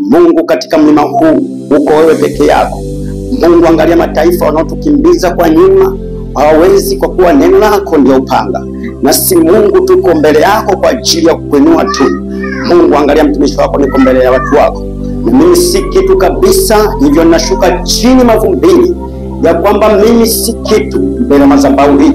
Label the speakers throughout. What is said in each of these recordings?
Speaker 1: Mungu, katika mlima huu uko wewe peke yako. Mungu, angalia mataifa wanaotukimbiza kwa nyuma, hawawezi kwa kuwa neno lako ndio upanga. Na si Mungu, tuko mbele yako kwa ajili ya kukuinua tu. Mungu, angalia mtumishi wako, niko mbele ya watu wako. Na mimi si kitu kabisa, hivyo ninashuka chini mavumbini ya kwamba mimi si kitu mbele ya madhabahu hii.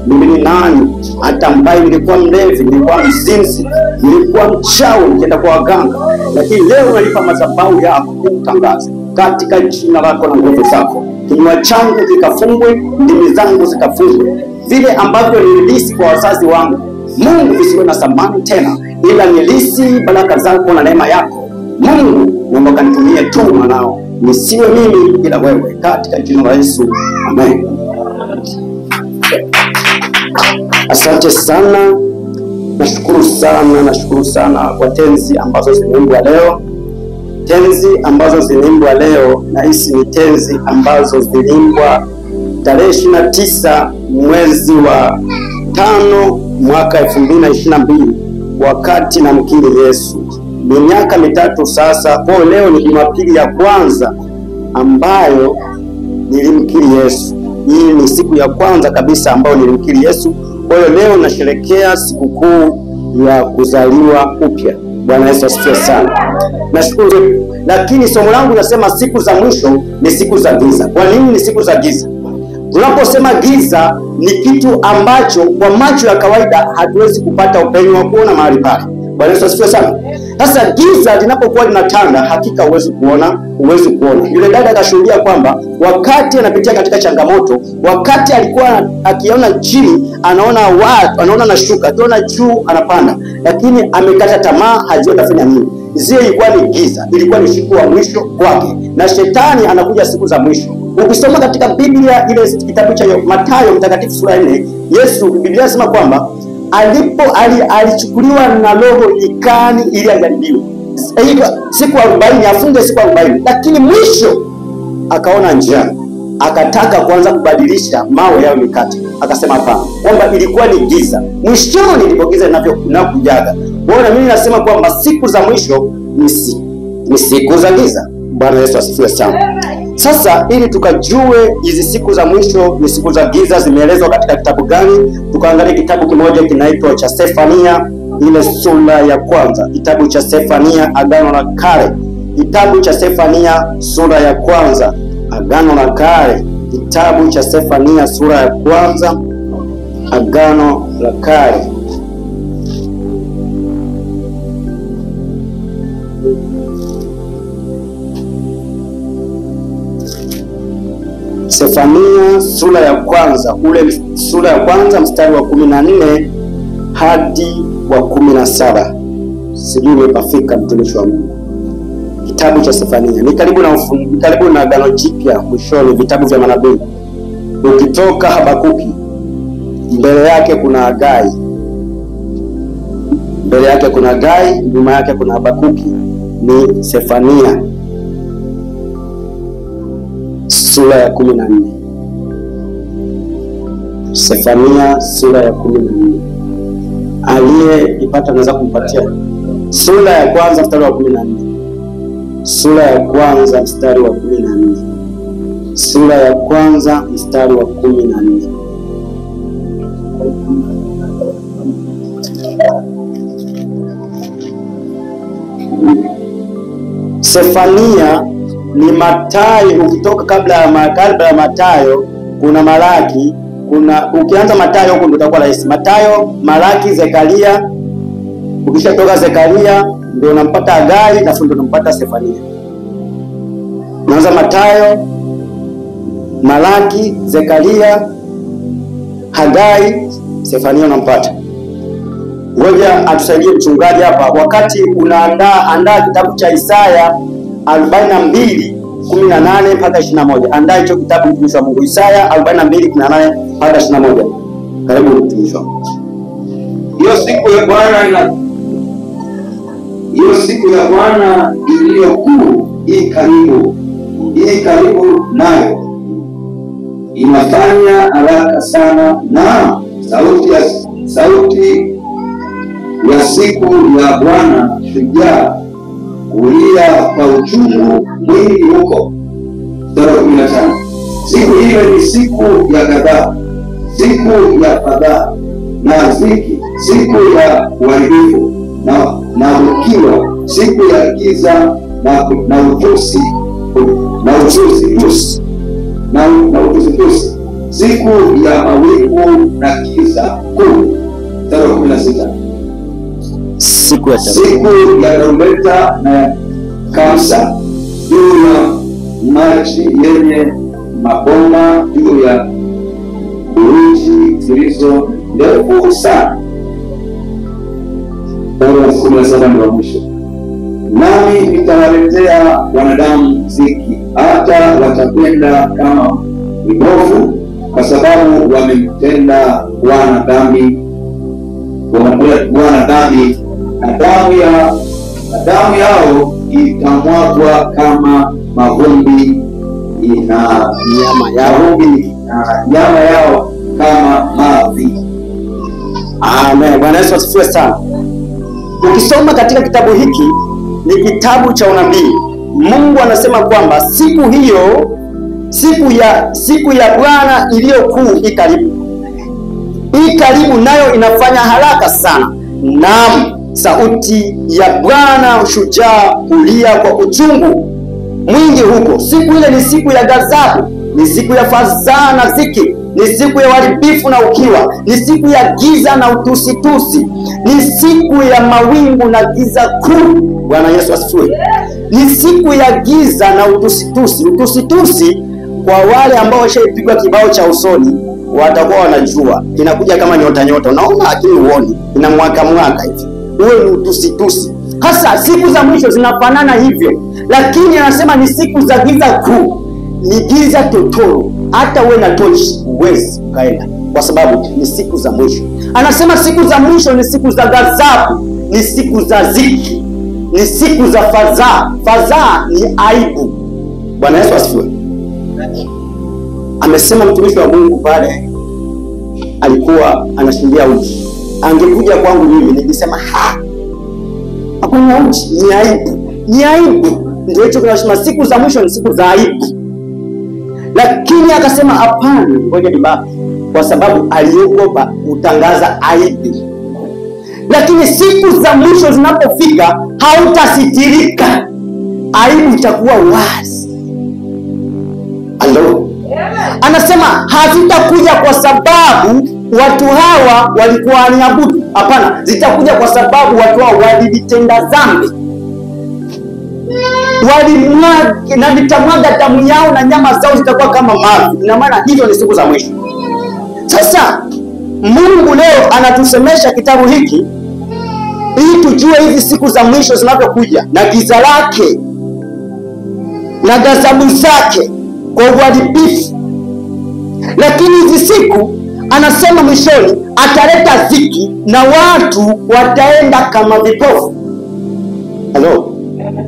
Speaker 1: Mimi ni nani hata ambaye nilikuwa mlevi, nilikuwa mzinzi, nilikuwa mchawi nikienda kwa waganga, lakini leo unalipa madhabahu yako kutangaza katika jina lako na nguvu zako. Kinywa changu kikafungwe, ndimi zangu zikafungwe. Vile ambavyo nililisi kwa wazazi wangu, Mungu, visiwe na thamani tena, ila nilisi baraka zako na neema yako. Mungu, naomba kanitumie tu mwanao, nisiwe mimi ila wewe, katika jina la Yesu, amen. Asante sana, nashukuru sana kwa tenzi ambazo zimeimbwa leo. Tenzi ambazo ziliimbwa leo, na hisi ni tenzi ambazo ziliimbwa tarehe 29 mwezi wa 5 mwaka 2022 wakati namkiri Yesu. Ni miaka mitatu sasa. Kwa leo ni Jumapili ya kwanza ambayo nilimkiri Yesu. Hii ni siku ya kwanza kabisa ambayo nilimkiri Yesu. Kwa hiyo leo nasherehekea sikukuu ya kuzaliwa upya. Bwana Yesu asifiwe sana. Nashukuru. Lakini somo langu linasema siku za mwisho ni siku za giza. Kwa nini ni siku za giza? Tunaposema giza ni kitu ambacho kwa macho ya kawaida hatuwezi kupata upenyo wa kuona mahali pale. Bwana Yesu asifiwe sana. Sasa giza linapokuwa linatanda, hakika huwezi kuona. Yule dada akashuhudia kwamba wakati anapitia katika changamoto, wakati alikuwa akiona chini anaona watu, anaona nashuka, akiona juu anapanda, lakini amekata tamaa, hajui atafanya nini. Zile ilikuwa ni giza, ilikuwa ni siku ya mwisho kwake, na shetani anakuja siku za mwisho. Ukisoma katika Biblia ile kitabu cha Mathayo mtakatifu sura 4, Yesu, Biblia inasema kwamba alichukuliwa na roho nyikani ili ajaribiwe. Siku 40, afunge siku 40, lakini mwisho akaona njaa, akataka kuanza kubadilisha mawe yao mikate. Akasema hapana, kwamba ilikuwa ni giza. Mwishoni ndipo giza linavyokujaga. Bwana, mimi nasema kwamba siku za mwisho ni siku za giza. Bwana Yesu asifiwe sana. Sasa ili tukajue hizi siku za mwisho ni siku za giza zimeelezwa katika kitabu gani, tukaangalia kitabu kimoja kinaitwa cha Sefania, ile sura ya kwanza. Kitabu cha Sefania, Agano la Kale. Kitabu cha Sefania sura ya kwanza, Agano la Kale. Kitabu cha Sefania sura ya kwanza, Agano la Kale. Sefania sura ya kwanza, sura ya kwanza mstari wa 14 hadi wa 17. Sijui umepafika mtumishi wa Mungu. Kitabu cha Sefania ni karibu na Agano Jipya, mwishoni vitabu vya manabii. Ukitoka Habakuki, mbele yake kuna Hagai. Nyuma yake kuna Habakuki. Ni Sefania sura ya 14. Sefania sura ya 14. Aliyeipata anaweza kumpatia sura ya kwanza mstari wa 14. Sura ya kwanza mstari wa 14. Sura ya kwanza mstari wa 14. Sefania ni Mathayo. Ukitoka kabla ya Mathayo kuna Malaki, ukianza Mathayo huko ndio utakuwa rahisi. Mathayo, Malaki, Zekaria. Ukishatoka Zekaria ndio unampata Hagai, na ndio unampata Sefania. Unaanza Mathayo, Malaki, Zekaria, Hagai, Sefania unampata. Ngoja atusaidie mchungaji hapa. Wakati unaandaa kitabu cha Isaya 42:18 mpaka 21. Andaa hicho kitabu mtumishi wa Mungu, Isaya 42:18 mpaka 21. Karibu mtumishi wa Mungu.
Speaker 2: Hiyo siku ya Bwana iliyo kuu hii karibu nayo, inafanya haraka sana, na sauti ya siku ya Bwana shujaa kulia kwa uchungu mwingi huko. Mstari wa 15. Siku ile ni siku ya ghadhabu, siku ya fadhaa na dhiki, siku ya uharibifu na ukiwa, siku ya giza na utusi, siku ya mawingu na giza kuu. Mstari wa 16.
Speaker 1: Siku
Speaker 2: ya tarumbeta na kamsa juu ya maji yenye maboma, juu ya buruji zilizo ndefu sana. Mstari wa 17 ndio mwisho. Nami nitawaletea wanadamu dhiki, hata watapenda kama vipofu, kwa sababu wamemtenda Bwana dhambi, na damu yao itamwagwa kama mavumbi, na nyama yao kama mavi.
Speaker 1: Amen. Bwana Yesu asifiwe sana. Ukisoma katika kitabu hiki, ni kitabu cha unabii. Mungu anasema kwamba siku hiyo, siku ya Bwana iliyo kuu i karibu, nayo inafanya haraka sana. Naam, sauti ya Bwana shujaa kulia kwa uchungu mwingi huko. Siku ile ni siku ya ghadhabu, ni siku ya fadhaa na dhiki, ni siku ya uharibifu na ukiwa, ni siku ya giza na utusitusi, ni siku ya mawingu na giza kuu. Bwana Yesu asifiwe. Ni siku ya giza na utusitusi. Utusitusi, kwa wale ambao washaipigwa kibao cha usoni, watakuwa wanajua inakuja kama nyota. Unaona lakini uone inamwaka hivi. Huo ni utusitusi. Hasa siku za mwisho zinafanana hivyo, lakini anasema ni siku za giza kuu. Ni giza totoro, hata uwe na tochi uwezi ukaenda, kwa sababu ni siku za mwisho. Anasema siku za mwisho ni siku za ghadhabu, ni siku za dhiki, ni siku za fadhaa. Fadhaa ni aibu. Bwana Yesu asifiwe. Amesema mtumishi wa Mungu pale alikuwa anashindia uji, angekuja kwangu mimi nikisema hakuna uji, ni aibu. Ni aibu. Ndio hicho tunasema siku za mwisho ni siku za aibu. Lakini akasema hapana, ngoja nibaki, kwa sababu aliogopa kutangaza aibu. Lakini siku za mwisho zinapofika, hautasitirika, aibu itakuwa wazi. Hello? Anasema hazitakuja kwa sababu watu hawa walikuwa waniabudu. Hapana, zitakuja kwa sababu watu hawa walivitenda dhambi, walimwaga na vitamwaga damu yao, na nyama zao zitakuwa kama mavi. Ina maana hizo ni siku za mwisho. Sasa Mungu leo anatusemesha kitabu hiki ili tujue hizi siku za mwisho zinavyokuja, na giza lake na ghadhabu zake kwa uharibifu. Lakini hizi siku anasema mwishoni ataleta dhiki na watu wataenda kama vipofu. Hello?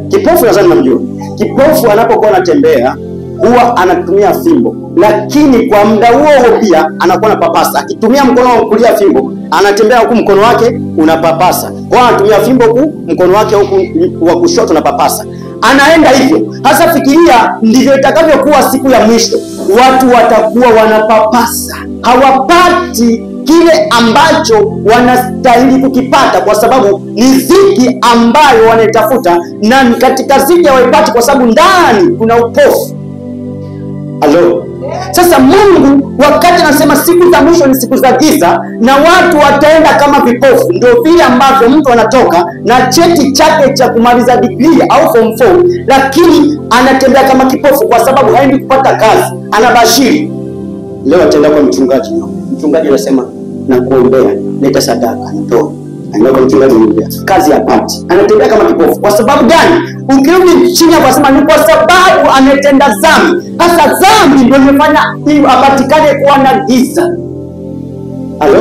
Speaker 1: Kipofu nadhani mnamjua. Kipofu anapokuwa anatembea huwa anatumia fimbo, lakini kwa muda huo pia anakuwa anapapasa. Akitumia mkono wa kulia fimbo, anatembea huku mkono wake unapapasa. Kwa anatumia fimbo huku, mkono wake huku wa kushoto unapapasa. Anaenda hivyo. Hasa fikiria ndivyo itakavyokuwa siku ya mwisho. Watu watakuwa wanapapasa. Hawapati kile ambacho wanastahili kukipata, kwa sababu ni dhiki ambayo wanaitafuta, na katika dhiki hawaipati kwa sababu ndani kuna upofu. Hello? Sasa Mungu wakati anasema siku za mwisho ni siku za giza na watu wataenda kama vipofu, ndio vile ambavyo mtu anatoka na cheti chake cha kumaliza degree au form 4, lakini anatembea kama kipofu kwa sababu haendi kupata kazi. Anabashiri leo ataenda kwa mchungaji. Mchungaji anasema nakuombea, leta sadaka, nitoa. Anaenda kwa mchungaji anamwambia kazi hapati. Anatembea kama kipofu. Kwa sababu gani? Ukirudi chini hapo anasema ni kwa sababu ametenda dhambi. Hasa dhambi ndio imefanya hiyo apatikane kuwa na giza. Halo?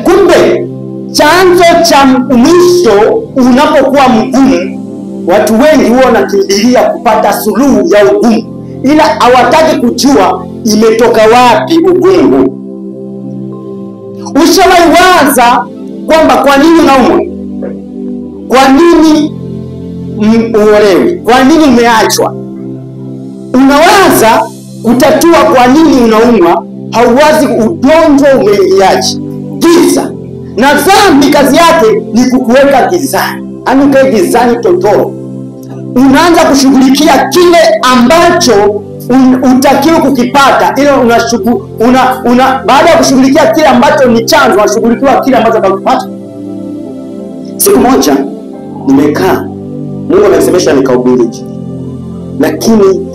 Speaker 1: Kumbe chanzo cha mwisho unapokuwa mgumu, watu wengi huwa wanakimbilia kupata suluhu ya ugumu, ila hawataki kujua imetoka wapi ugumu. Ushawahi waza kwamba kwa nini unaumwa? Kwa nini uolewi? Kwa nini umeachwa? Unawaza kutatua kwa nini unaumwa, hauwazi ugonjwa umeiacha. Giza na dhambi kazi yake ni kukuweka gizani, ukae gizani totoro. Unaanza kushughulikia kile ambacho utakiwa kukipata, ile baada ya kushughulikia kile ambacho ni chanzo, unashughulikia kile ambacho utakipata. Siku moja nimekaa, Mungu amenisemesha nikahubiri, lakini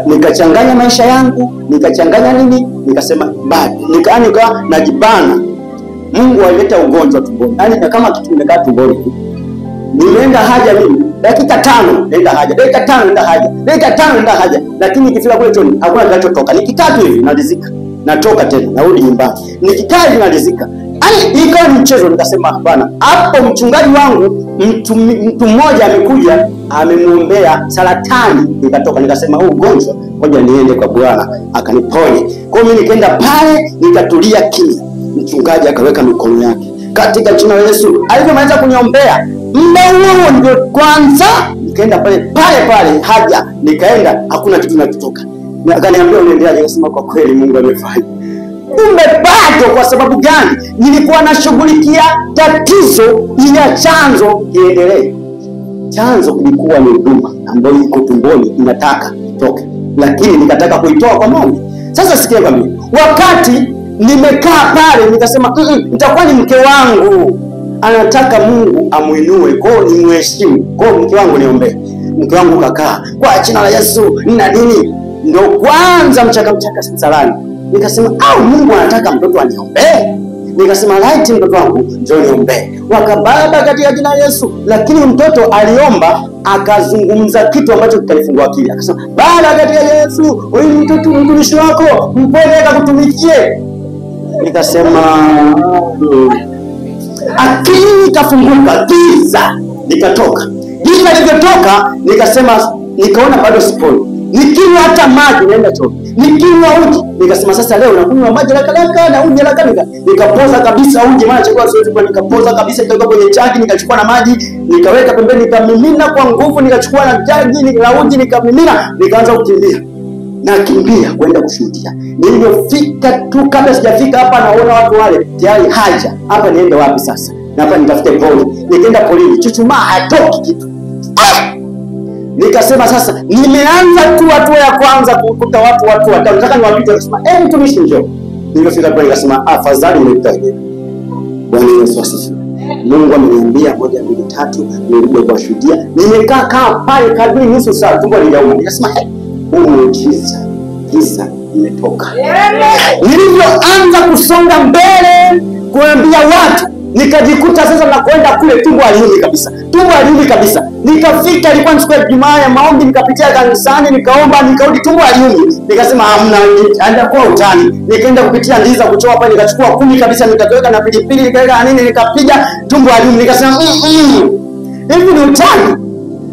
Speaker 1: nikachanganya maisha yangu, nikachanganya nini, nikasema bado nika najibana. Mungu alileta ugonjwa tumboni, yaani kama kitu nimekaa tumboni. Nimeenda haja mimi dakika 5 naenda haja, dakika 5 naenda haja, dakika 5 naenda haja, lakini nikifika kule choni hakuna kinachotoka. Nikikaa tu hivi nalizika, natoka tena narudi nyumbani, nikikaa hivi nalizika. Yaani ikawa ni mchezo. Nikasema bwana, hapo mchungaji wangu mtu mmoja amekuja amemuombea saratani ikatoka. Nikasema huu ugonjwa ngoja niende kwa Bwana akaniponye. Kwa hiyo mimi nikaenda pale nikatulia kimya. Mchungaji akaweka mikono yake katika jina la Yesu. Alipomaliza kuniombea, muda huo ndio kwanza nikaenda pale haja, nikaenda hakuna kitu kinatoka. Akaniambia unaendeleaje? Nikasema kwa kweli Mungu amefanya. Kumbe bado. Kwa sababu gani? Nilikuwa nashughulikia tatizo ile chanzo kiendelee. Chanzo kilikuwa ni huduma ambayo iko tumboni inataka itoke, lakini nikataka kuitoa kwa maombi. Sasa sikia kwa mimi, wakati nimekaa pale nikasema nitakuwa ni mke wangu anataka Mungu amuinue, kwa hiyo nimheshimu, kwa hiyo mke wangu niombe. Mke wangu kakaa kwa jina la Yesu na nini, ndio kwanza mchaka salani. Nikasema Mungu anataka mtoto aniombee. Nikasema right, mtoto wangu njoo niombe. Wakababa katika jina la Yesu. Lakini mtoto aliomba akazungumza kitu ambacho kikanifungua akili. Akasema Baba katika Yesu, huyu mtoto mtumishi wako mpende akakutumikie. Nikasema akili ikafunguka, giza likatoka. Giza lilivyotoka nikasema, nikaona bado siponi. Nikinywa hata maji naenda choo, nikinywa uji. Nikasema sasa leo nakunywa maji haraka na uji haraka. Nikapoza kabisa uji, maana chakula siwezi kwa, nikapoza kabisa, nikaweka kwenye jagi, nikachukua na maji nikaweka pembeni, nikamimina kwa nguvu, nikachukua na jagi na uji nikamimina, nikaanza kukimbia. Nakimbia kwenda kushuhudia. Nilipofika tu, kabla sijafika hapa naona watu wale tayari haja. Hapa niende wapi sasa? Na hapa nitafute pole. Nikaenda polini, chuchuma hatoki kitu. Nikasema sasa nimeanza tu hatua ya kwanza kukuta watu watatu. Nataka niwapite, nasema mtumishi njoo. Nilifika pale nikasema afadhali nimekuja. Bwana Yesu asifiwe. Mungu ameniambia 1 2 3 nirudi kuwashuhudia. Nimekaa pale kadri nusu saa tumbo linauma. Nikasema muujiza, giza imetoka. Nilivyoanza kusonga mbele kuambia watu, nikajikuta sasa na kwenda kule tumbo aliumi kabisa. Nikafika, ilikuwa ni siku ya Jumaa ya maombi, nikapitia kanisani, nikaomba, nikarudi tumbo aliumi. Nikasema hamna, anakuwa utani. Nikaenda kupitia ndiza kuchoa pale, nikachukua 10 kabisa, nikaweka na pilipili, nikaweka nini, nikapiga tumbo aliumi. Nikasema hivi ni utani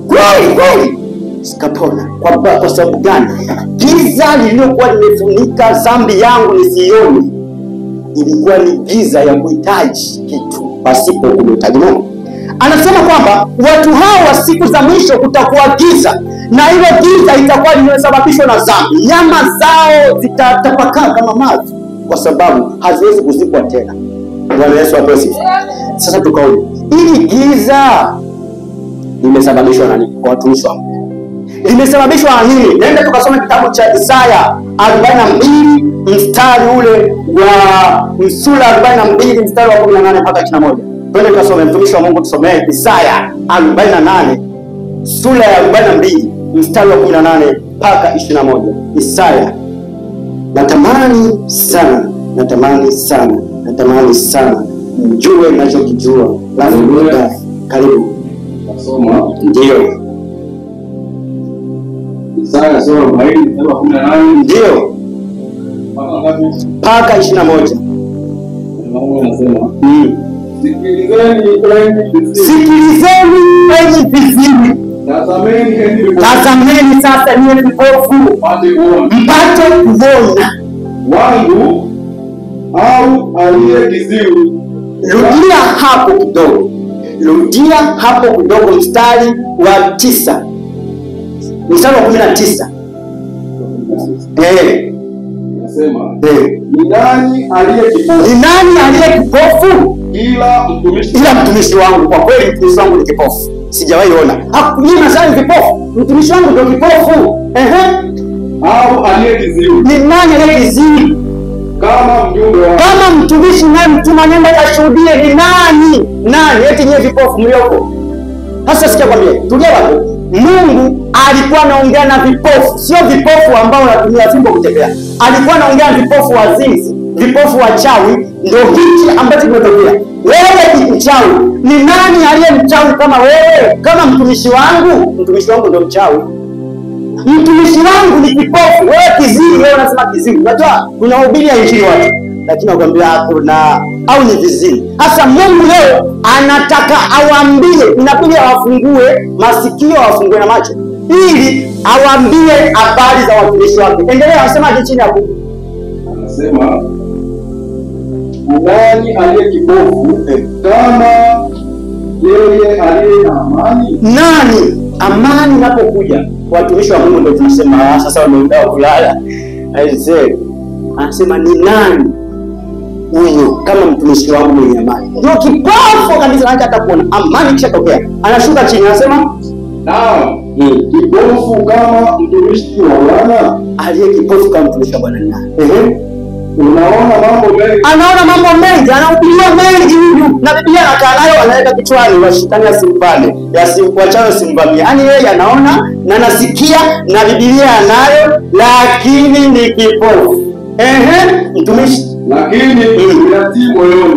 Speaker 1: kweli. Sikapona. Kwa sababu gani? Giza lililokuwa limefunika dhambi yangu nisione, ilikuwa ni giza ya kuhitaji kitu pasipo kumhitaji Mungu. Anasema kwamba watu hao wa siku za mwisho kutakuwa giza, na hilo giza itakuwa limesababishwa na dhambi. Nyama zao zitatapakaa kama maji, kwa sababu haziwezi kuzikwa tena. Bwana Yesu apewe sifa. Sasa tukaone hili giza limesababishwa na nini kwa watumishi wa Mungu? Limesababishwa na nini? Nenda tukasome kitabu cha Isaya 42 mstari ule wa sura 42 mstari wa 18 mpaka 21. Twende tukasome, mtumishi wa Mungu tusomee Isaya 48 sura ya 42 mstari wa 18 mpaka 21. Isaya. Natamani sana mjue ninachokijua. Karibu.
Speaker 2: Nasoma.
Speaker 1: Ndio.
Speaker 2: Isaya sura 40 mstari wa 18.
Speaker 1: Ndio. Mpaka 21.
Speaker 2: Mungu anasema,
Speaker 1: Sikilizeni enyi viziwi. Tazameni sasa ninyi vipofu, mpate kuona.
Speaker 2: Wangu au aliye kiziwi.
Speaker 1: Rudia hapo kidogo mstari wa 9 mstari wa 19.
Speaker 2: Nasema ni nani aliye kipofu? Ila
Speaker 1: mtumishi wangu. Kwa kweli mtumishi wangu ni kipofu, sijawahi ona. Mimi nasema kipofu, mtumishi wangu ndio kipofu.
Speaker 2: Au aliye kiziwi?
Speaker 1: Ni nani aliye kiziwi?
Speaker 2: Kama mjumbe wa,
Speaker 1: kama mtumishi naye mtuma nenda kashuhudie. Ni nani? Eti nyewe vipofu mlioko. Sasa sikia kwambie, tulia hapo. Mungu alikuwa anaongea na vipofu, sio vipofu ambao wanatumia fimbo kutembea. Alikuwa anaongea na vipofu wazinzi, vipofu wachawi. Ndio hichi ambacho kimetokea. Wewe ni mchawi. Ni nani aliye mchawi kama wewe? Kama mtumishi wangu? Mtumishi wangu ndio mchawi. Mtumishi wangu ni kipofu. Wewe kiziwi, wewe unasema kiziwi. Unajua tunahubiria injili watu, lakini nakwambia hakuna au ni viziwi. Sasa Mungu leo anataka awaambie, inabidi awafungue masikio, awafungue na macho ili awaambie habari za watumishi wake. Endelea, anasemaje chini hapo?
Speaker 2: Anasema nani aliye kipofu kama yeye aliye na amani?
Speaker 1: Nani? Amani inapokuja watumishi wa Mungu ndio tunasema sasa wameenda kulala. Aisee, anasema ni nani huyo kama mtumishi wangu mwenye amani? Ndio kipofu kabisa, hata kuona amani kisha tokea. Anashuka chini anasema
Speaker 2: kipofu kama mtumishi wa Bwana.
Speaker 1: Aliye kipofu kama mtumishi wa Bwana ni nani?
Speaker 2: Unaona mambo mengi.
Speaker 1: Anaona mambo mengi, anahubiria mengi huyu. Na Biblia anakaa nayo, anaweka kichwani, washitani asimpane, wachawi simvamie. Yaani yeye anaona na anasikia na Biblia anayo, lakini ni kipofu. Mtumishi
Speaker 2: lakini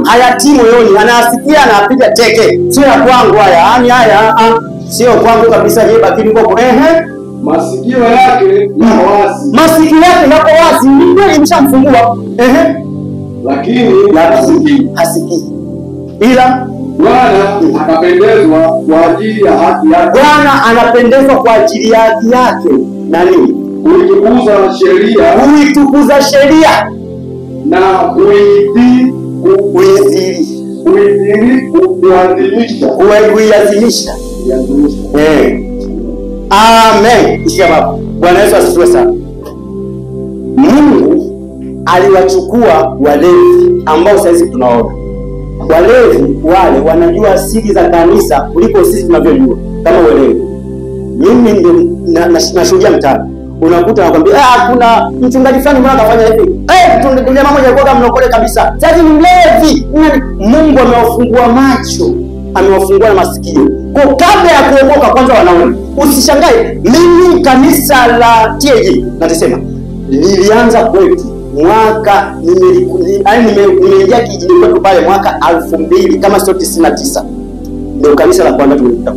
Speaker 1: hayatii moyoni, anasikia anapiga teke. Sio ya kwangu haya, yaani haya sio kwangu kabisa, yeye bakini huko.
Speaker 2: Masikio yake yako wazi.
Speaker 1: Masikio yake yako wazi, ndio imeshamfungua.
Speaker 2: Lakini
Speaker 1: hasikii. Ila
Speaker 2: Bwana anapendezwa kwa ajili ya haki yake.
Speaker 1: Bwana anapendezwa kwa ajili ya haki yake. Nani? Kuitukuza sheria
Speaker 2: na
Speaker 1: kuiadhimisha. Amen. Ishia hapo. Bwana Yesu asifiwe sana. Mungu aliwachukua walevi ambao sasa tunaona. Walevi wale wanajua siri za kanisa kuliko sisi tunavyojua. Kama walevi. Mimi ndio nashuhudia mtaani. Unakuta anakuambia kuna mchungaji fulani mbona anafanya hivi? Tundulia mama moja kwa mnokole kabisa. Sasa ni mlevi. Mungu amewafungua macho, amewafungua na masikio. Kwa kabla ya kuokoka kwanza wanaona. Usishangae, mimi kanisa la TAG nasema lilianza kwetu mwaka nimeingia kijiji kwetu pale mwaka 2000 kama sio 99. Ndio kanisa la kwanza tulipita.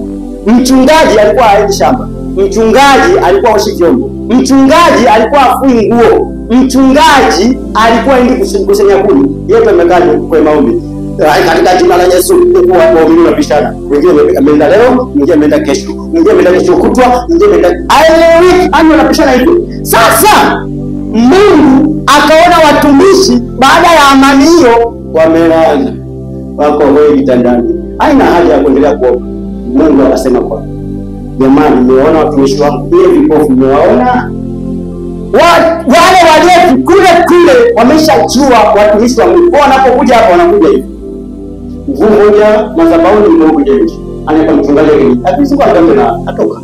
Speaker 1: Mchungaji alikuwa haendi shamba. Mchungaji alikuwa oshi vyombo. Mchungaji alikuwa afui nguo. Mchungaji alikuwa aende kusanya kuni. Yote amekaa kwa maombi. Katika jina la Yesu, kwa waumini wanapishana. Wengine wameenda leo, wengine wameenda kesho. Wengine wameenda kesho kutwa, wengine wameenda week, wanapishana hivyo. Sasa Mungu akaona watumishi baada ya amani hiyo wamelala. Wako hoi vitandani. Haina haja ya kuendelea kuomba. Mungu akasema kwa jamani, nimeona watumishi wangu ile vipofu, nimewaona wale walio kule wameshajua watumishi wa Mungu. Wanapokuja hapa wanakuja hivi. Nguvu moja madhabahuni mmoja hivi. Anaita mchungaji yeye. Akisiku atamena atoka.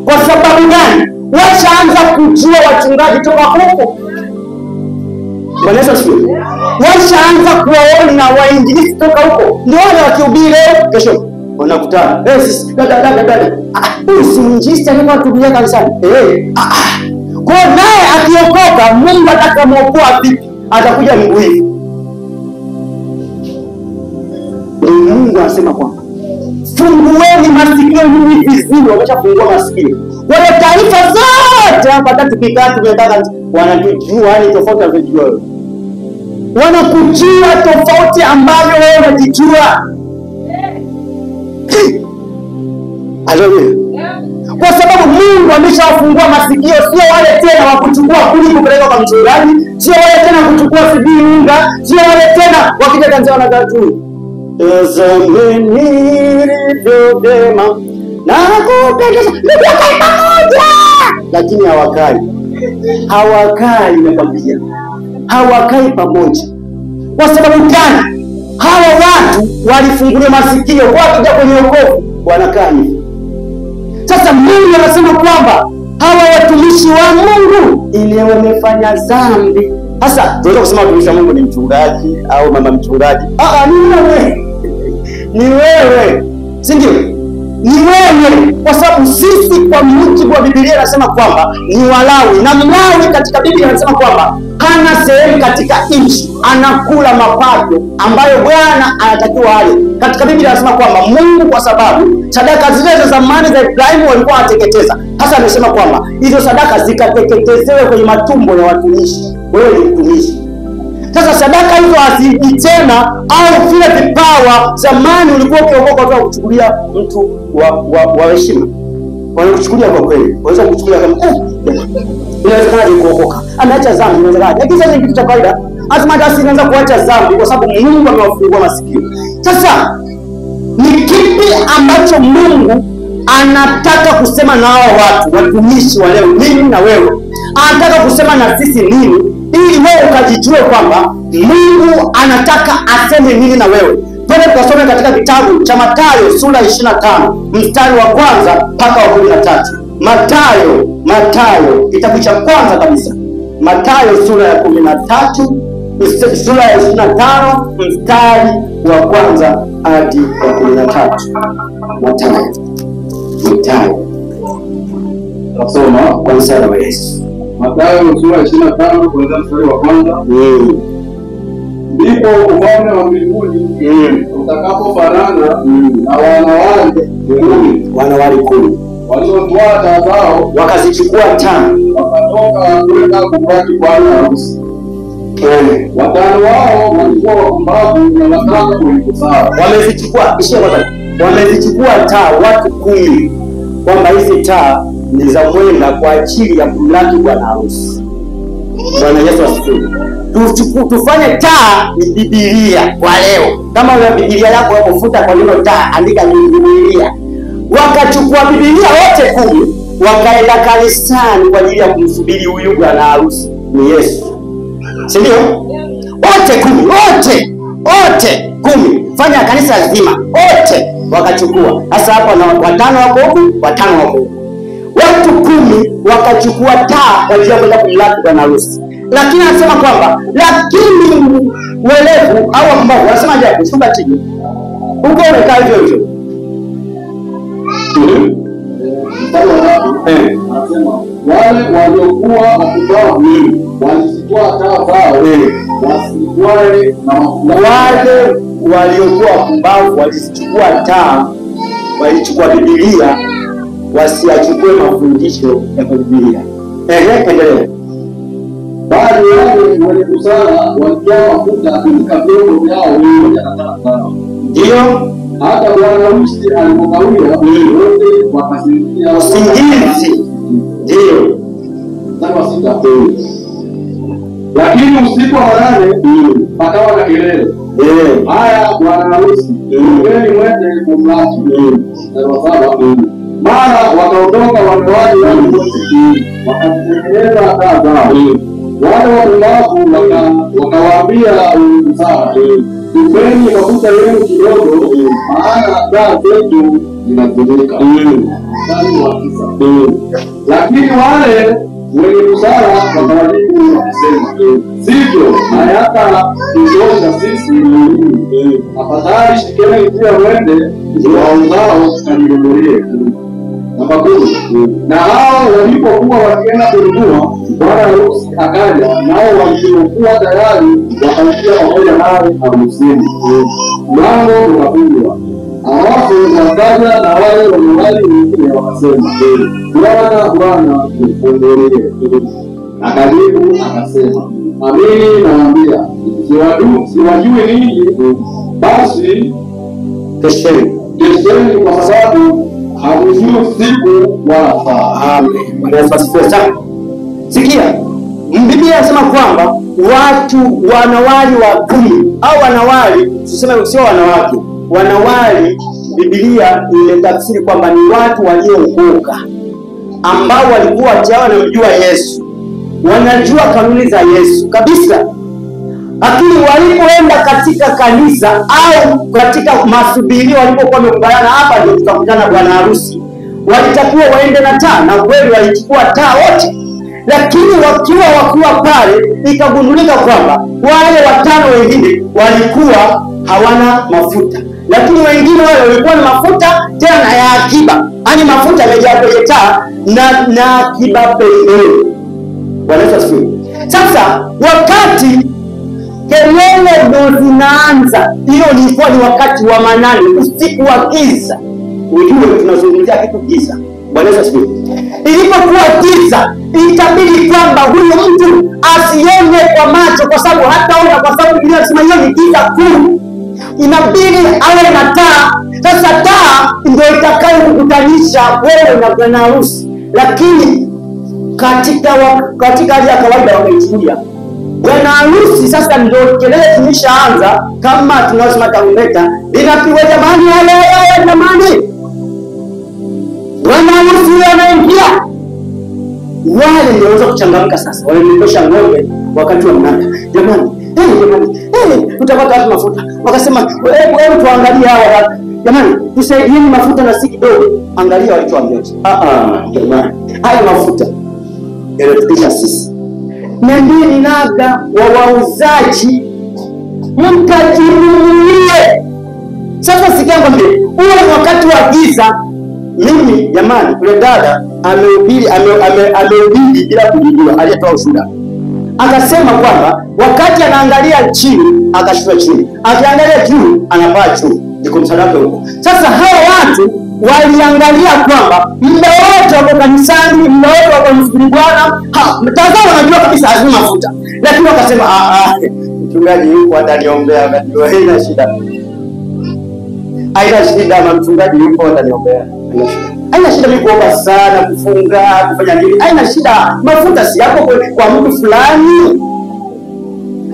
Speaker 1: Kwa sababu gani? Washaanza kujua wachungaji toka huko. Bwana Yesu asifiwe. Washaanza kuwaona wainjilisti toka huko. Ndio wale wakihubiri kesho wanakutana. Sisi dada. Usimjiste ni watu bila kanisani. Kwa naye akiokoka, Mungu atakamuokoa vipi? Atakuja Mungu hivi. Mungu anasema kwamba fungueni masikio nyinyi viziwi. Wameshafungua masikio. Wale taarifa zote hapa hata tukikaa tumetaka wanatujua ni tofauti na vijua. Wanakujua tofauti ambavyo wewe unajijua. Haleluya. Kwa sababu Mungu ameshafungua masikio, sio wale tena wa kuchukua kuni kupeleka kwa mchungaji, sio wale tena kuchukua sidi unga, sio wale tena wakija kanisa wanatatu. Tazameni nilivyo vyema nakupendeza, tukae pamoja, lakini hawakai, nakwambia hawakai pamoja. Kwa sababu gani? Hawa watu walifunguliwa masikio, wakija kwenye wokovu wanakaa hivi. Sasa Mungu anasema kwamba hawa watumishi wa Mungu ili wamefanya dhambi. Sasa tunaweza kusema watumishi wa Mungu ni mchungaji au mama mchungaji. Ni wewe, si ndio? Ni wewe, kwa sababu sisi kwa mujibu wa Biblia inasema kwamba ni Walawi, na Mlawi katika Biblia inasema kwamba hana sehemu katika nchi, anakula mapato ambayo Bwana anatakiwa ale. Katika Biblia inasema kwamba Mungu, kwa sababu sadaka zile za zamani za Ibrahimu walikuwa wanateketeza, hasa amesema kwamba hizo sadaka zikateketezewe kwenye matumbo ya watumishi. Wewe ni mtumishi. Sasa sadaka hizo haziji tena, au vile vipawa zamani ulikuwa ukiokoka kwa kuchukulia mtu wa heshima. Wanakuchukulia kwa kweli. Wanaweza kuchukulia kama inawezekana ni kuokoka. Ameacha dhambi, inawezekana. Lakini sasa ni kitu cha kawaida. Hata basi inaanza kuacha dhambi kwa sababu Mungu amewafungua masikio. Sasa ni kipi ambacho Mungu anataka kusema na hao watu watumishi wa leo, mimi na wewe? Anataka kusema na sisi nini ili wewe ukajijue kwamba Mungu anataka aseme nini na wewe? Twende tukasome katika kitabu cha Mathayo sura 25 mstari wa kwanza mpaka wa 13. Mathayo kitabu cha kwanza kabisa. Mathayo sura ya 13 sura ya 25 mstari wa kwanza hadi wa 13. Mathayo. Nasoma kwa mstari wa Yesu.
Speaker 2: Mathayo sura ya 25 kuanzia mstari wa kwanza. Ndipo ufalme wa mbinguni utakapofanana na wanawali 10 waliotwaa taa zao
Speaker 1: wakazichukua taa,
Speaker 2: wakatoka kwenda kumlaki bwana harusi. Watano wao walikuwa wapumbavu na watano wenye busara.
Speaker 1: Wamezichukua taa watu 10, kwamba hizi taa ni za mwenda kwa ajili ya kumlaki bwana harusi. Bwana Yesu asifiwe. Tufanye taa ni Biblia kwa leo. Kama una Biblia yako unapofuta kwa neno taa, andika ni Biblia. Wakachukua Biblia wote 10, wakaenda kanisani kwa ajili ya kumsubiri huyu bwana harusi, ni Yesu. Si ndio? Wote 10, wote 10. Fanya kanisa zima, wote wakachukua. Sasa hapa na watano wako huku, watano wako huku. Watu 10 wakachukua taa kwa ajili ya kwenda kumlaki bwana harusi. Lakini anasema kwamba lakini welevu au ambao wanasema je, kushuka chini. Uko umekaa hivyo hivyo.
Speaker 2: Anasema wale waliokuwa wapumbavu walichukua taa zao wasitwae na
Speaker 1: wale waliokuwa wapumbavu walichukua taa, walichukua Biblia, wasiachukue mafundisho ya Biblia. Endelea.
Speaker 2: Bali wale wenye busara walitoa mafuta katika vyombo vyao pamoja na taa zao.
Speaker 1: Ndio
Speaker 2: hata bwana harusi alipokawia wote wakasinzia
Speaker 1: usingizi. Ndio
Speaker 2: sasa 6. Lakini usiku wa manane pakawa na kelele. Haya bwana harusi, ngeni mwende kumlaki. Sasa 7. Mara wakaondoka wanawali wote wakatengeneza taa zao. Wale wapumbavu wakawaambia wenye busara, tupeni mafuta yenu kidogo, maana taa zetu zinazimika. Lakini wale wenye busara wakawajibu wakisema, sivyo, na hata tutosha sisi. Afadhali shikeni njia mwende wauzao tukajinunulie. Namba 10. Na hao walipokuwa wakienda kununua, bwana harusi akaja, nao waliokuwa tayari wakaingia pamoja naye harusini. Mlango ukafungwa. Halafu wakaja na wale wanawali wengine wakasema, Bwana, Bwana, tufungulie. Akajibu akasema, amini nawaambia, siwajui ninyi, basi kesheni, kwa sababu hamjui siku wala saa.
Speaker 1: Amen. Bwana Yesu asifiwe sana. Sikia, Biblia inasema kwamba wanawali wa 10 au wanawali, tuseme sio wanawake, wanawali Biblia imetafsiri kwamba ni watu waliookoka ambao walikuwa wanamjua Yesu, wanajua kanuni za Yesu kabisa. Lakini walipoenda katika kanisa au katika masubirio walipokuwa wamekubaliana, hapa ndio tutakutana bwana harusi, walitakiwa waende na taa, na kweli walichukua taa wote. Lakini wakiwa pale ikagundulika kwamba wale 5 wengine walikuwa hawana mafuta, lakini wengine wale walikuwa na mafuta tena ya akiba. Yaani mafuta yamejaa kwenye taa na akiba pembeni. Bwana asifiwe. Sasa wakati kelele ndo zinaanza, hiyo ilikuwa ni wakati wa manane, usiku wa giza. Ujue tunazungumzia kitu giza. Bwana asifiwe. Ilipokuwa giza, itabidi kwamba huyu mtu asione kwa macho, kwa sababu hataona, kwa sababu Biblia inasema hiyo ni giza kuu. Inabidi awe na taa. Sasa taa ndio itakayokutanisha wewe na bwana harusi. Lakini katika hali ya kawaida wameichukulia bwana harusi. Sasa ndio kelele zimeshaanza, kama tunasema tarumbeta linapigwa, jamani, haleluya jamani, bwana harusi anaingia. Wale ndio waweza kuchangamka sasa, wale nimesha ng'ombe wakati wa mnada, jamani, tutapata wapi mafuta? Wakasema hebu tuangalie hawa jamani, tusaidieni mafuta na si kidogo. Angalia walichoambia, jamani, haya mafuta yanatupisha sisi. Nendeni labda wa wauzaji mkajinunulie. Sasa sikia ngombe, ule wakati wa giza. Mimi jamani, yule dada amehubiri bila kujijua, aliyetoa ushuhuda. Akasema kwamba wakati anaangalia chini akashuka chini, akiangalia juu anapaa juu, ndiko msalaba huko. Sasa hawa watu waliangalia kwamba muda wote wako kanisani, muda wote wako msubiri Bwana, mtazamo wanajua kabisa hazina mafuta. Lakini wakasema mchungaji yuko ataniombea, akajua haina shida. Haina shida, na mchungaji yuko ataniombea. Haina shida mimi kuomba sana, kufunga, kufanya nini. Haina shida, mafuta si yako kwa mtu fulani.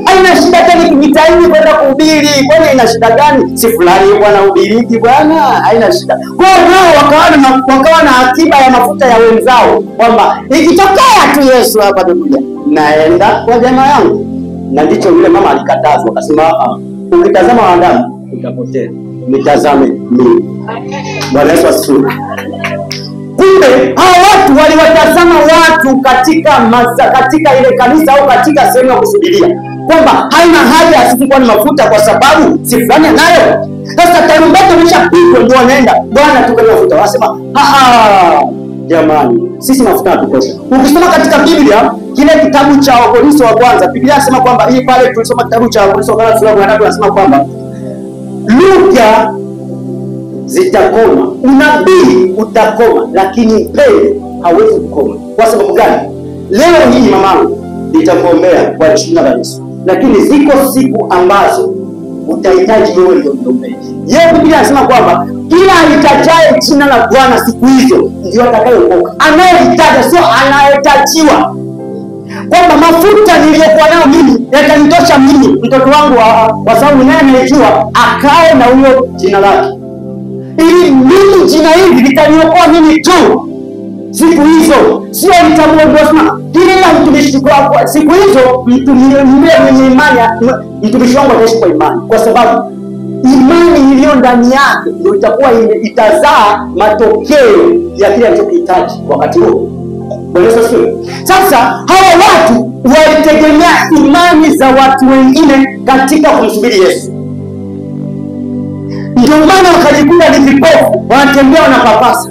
Speaker 1: Haina shida tena kujitahidi kwenda kuhubiri. Kwani ina shida gani? Si fulani yuko anahubiri bwana, haina shida. Kwa hiyo wakawa na akiba ya mafuta ya wenzao, kwamba ikitokea tu Yesu hapa Biblia naenda kwa jamaa yangu. Na ndicho yule mama alikatazwa, akasema ukitazama wanadamu utapotea, nitazame mimi. Bwana Yesu asifiwe. Kumbe hao watu waliwatazama watu katika ile kanisa au katika sehemu ya kusubiria, kwamba haina haja asifikuwa ni mafuta kwa sababu si fulani nayo. Sasa tarumbeta imeshapigwa ndio wanaenda, Bwana tupe mafuta. Wasema jamani, sisi mafuta hatutosha. Ukisoma katika Biblia kile kitabu cha Wakorintho wa kwanza, Biblia inasema kwamba hii pale tulisoma kitabu cha Wakorintho wa kwanza sura ya 3 inasema kwamba lugha zitakoma, unabii utakoma, lakini upendo hauwezi kukoma. Kwa sababu gani? Leo hii mamangu nitakuombea kwa jina la Yesu, lakini ziko siku ambazo utahitaji wewe ndio uombee. Yeye Biblia inasema kwamba kila alitajaye jina la Bwana siku hizo ndio atakayeokoka. Anayehitaji sio anayetajiwa. Kwamba mafuta niliyokuwa nayo mimi yatanitosha mimi, mtoto wangu kwa sababu naye anajua akae na huyo jina lake. Ili mimi jina hili litaniokoa mimi tu siku hizo, sio nitamwongozwa kila mtumishi kwa siku hizo. Mtumishi mwenye imani, mtumishi wangu ataishi kwa imani, kwa sababu imani iliyo ndani yake ndio itakuwa itazaa matokeo ya kile anachokihitaji wakati huo. Bwana asifiwe. Sasa hawa watu walitegemea imani za watu wengine katika kumsubiri Yesu. Ndio maana wakajikuta ni vipofu, wanatembea wanapapasa.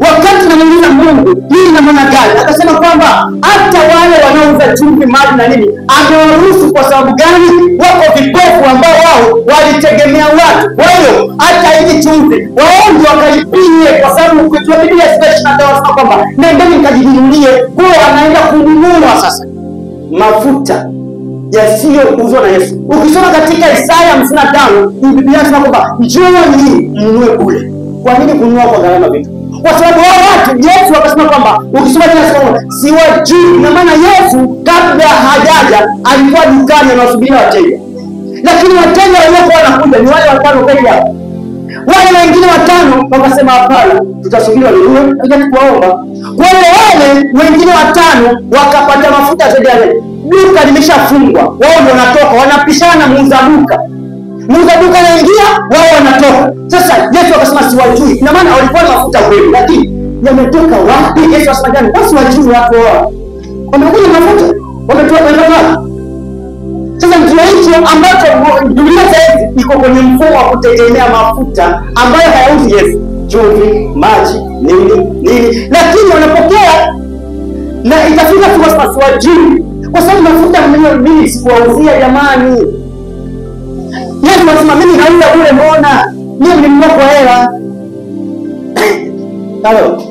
Speaker 1: Wakati namuuliza Mungu, hii ina maana gani? Akasema kwamba hata wale wanaouza chumvi, maji na nini, amewaruhusu kwa sababu gani? Wako vipofu ambao wao walitegemea watu. Kwa hiyo hata hivi chumvi wao ndio wakalipie, kwa sababu kwa Biblia special inasema kwamba nendeni mkajinunulie. Kwa anaenda kununua sasa mafuta yasiyouzwa na Yesu. Ukisoma katika Isaya 55, Biblia inasema kwamba njooni mnunue bure. Kwa nini kununua kwa gharama vitu? Kwa sababu wao watu Yesu akasema kwamba ukisoma tena somo siwajui. Na maana Yesu kabla hajaja alikuwa dukani anasubiri wateja. Lakini wateja waliokuwa wanakuja ni wale 5 pekee yao. Wale wengine 5 wakasema hapana, tutasubiri wanunue, ngoja kuwaomba. Wale wengine 5 wakapata mafuta zaidi ya duka limeshafungwa. Wao ndio wanatoka, wanapishana muuza duka. Muuza duka anaingia, wao wanatoka. Sasa Yesu akasema siwajui. Ina maana walikuwa na mafuta kweli, lakini yametoka wapi? Yesu akasema gani? Basi wajui watu wao. Wamekuja mafuta, wametoa wapi? Sasa ndio hicho ambacho dunia sasa iko kwenye mfumo wa kutegemea mafuta ambayo hayauzi Yesu. Chumvi, maji, nini. Lakini wanapokea na itafika tu kwa siwajui. Kwa sababu mafuta mimi sikuwauzia jamani. Yesu anasema mimi nauza bure, mbona? Mimi nilinunua kwa hela. Halo.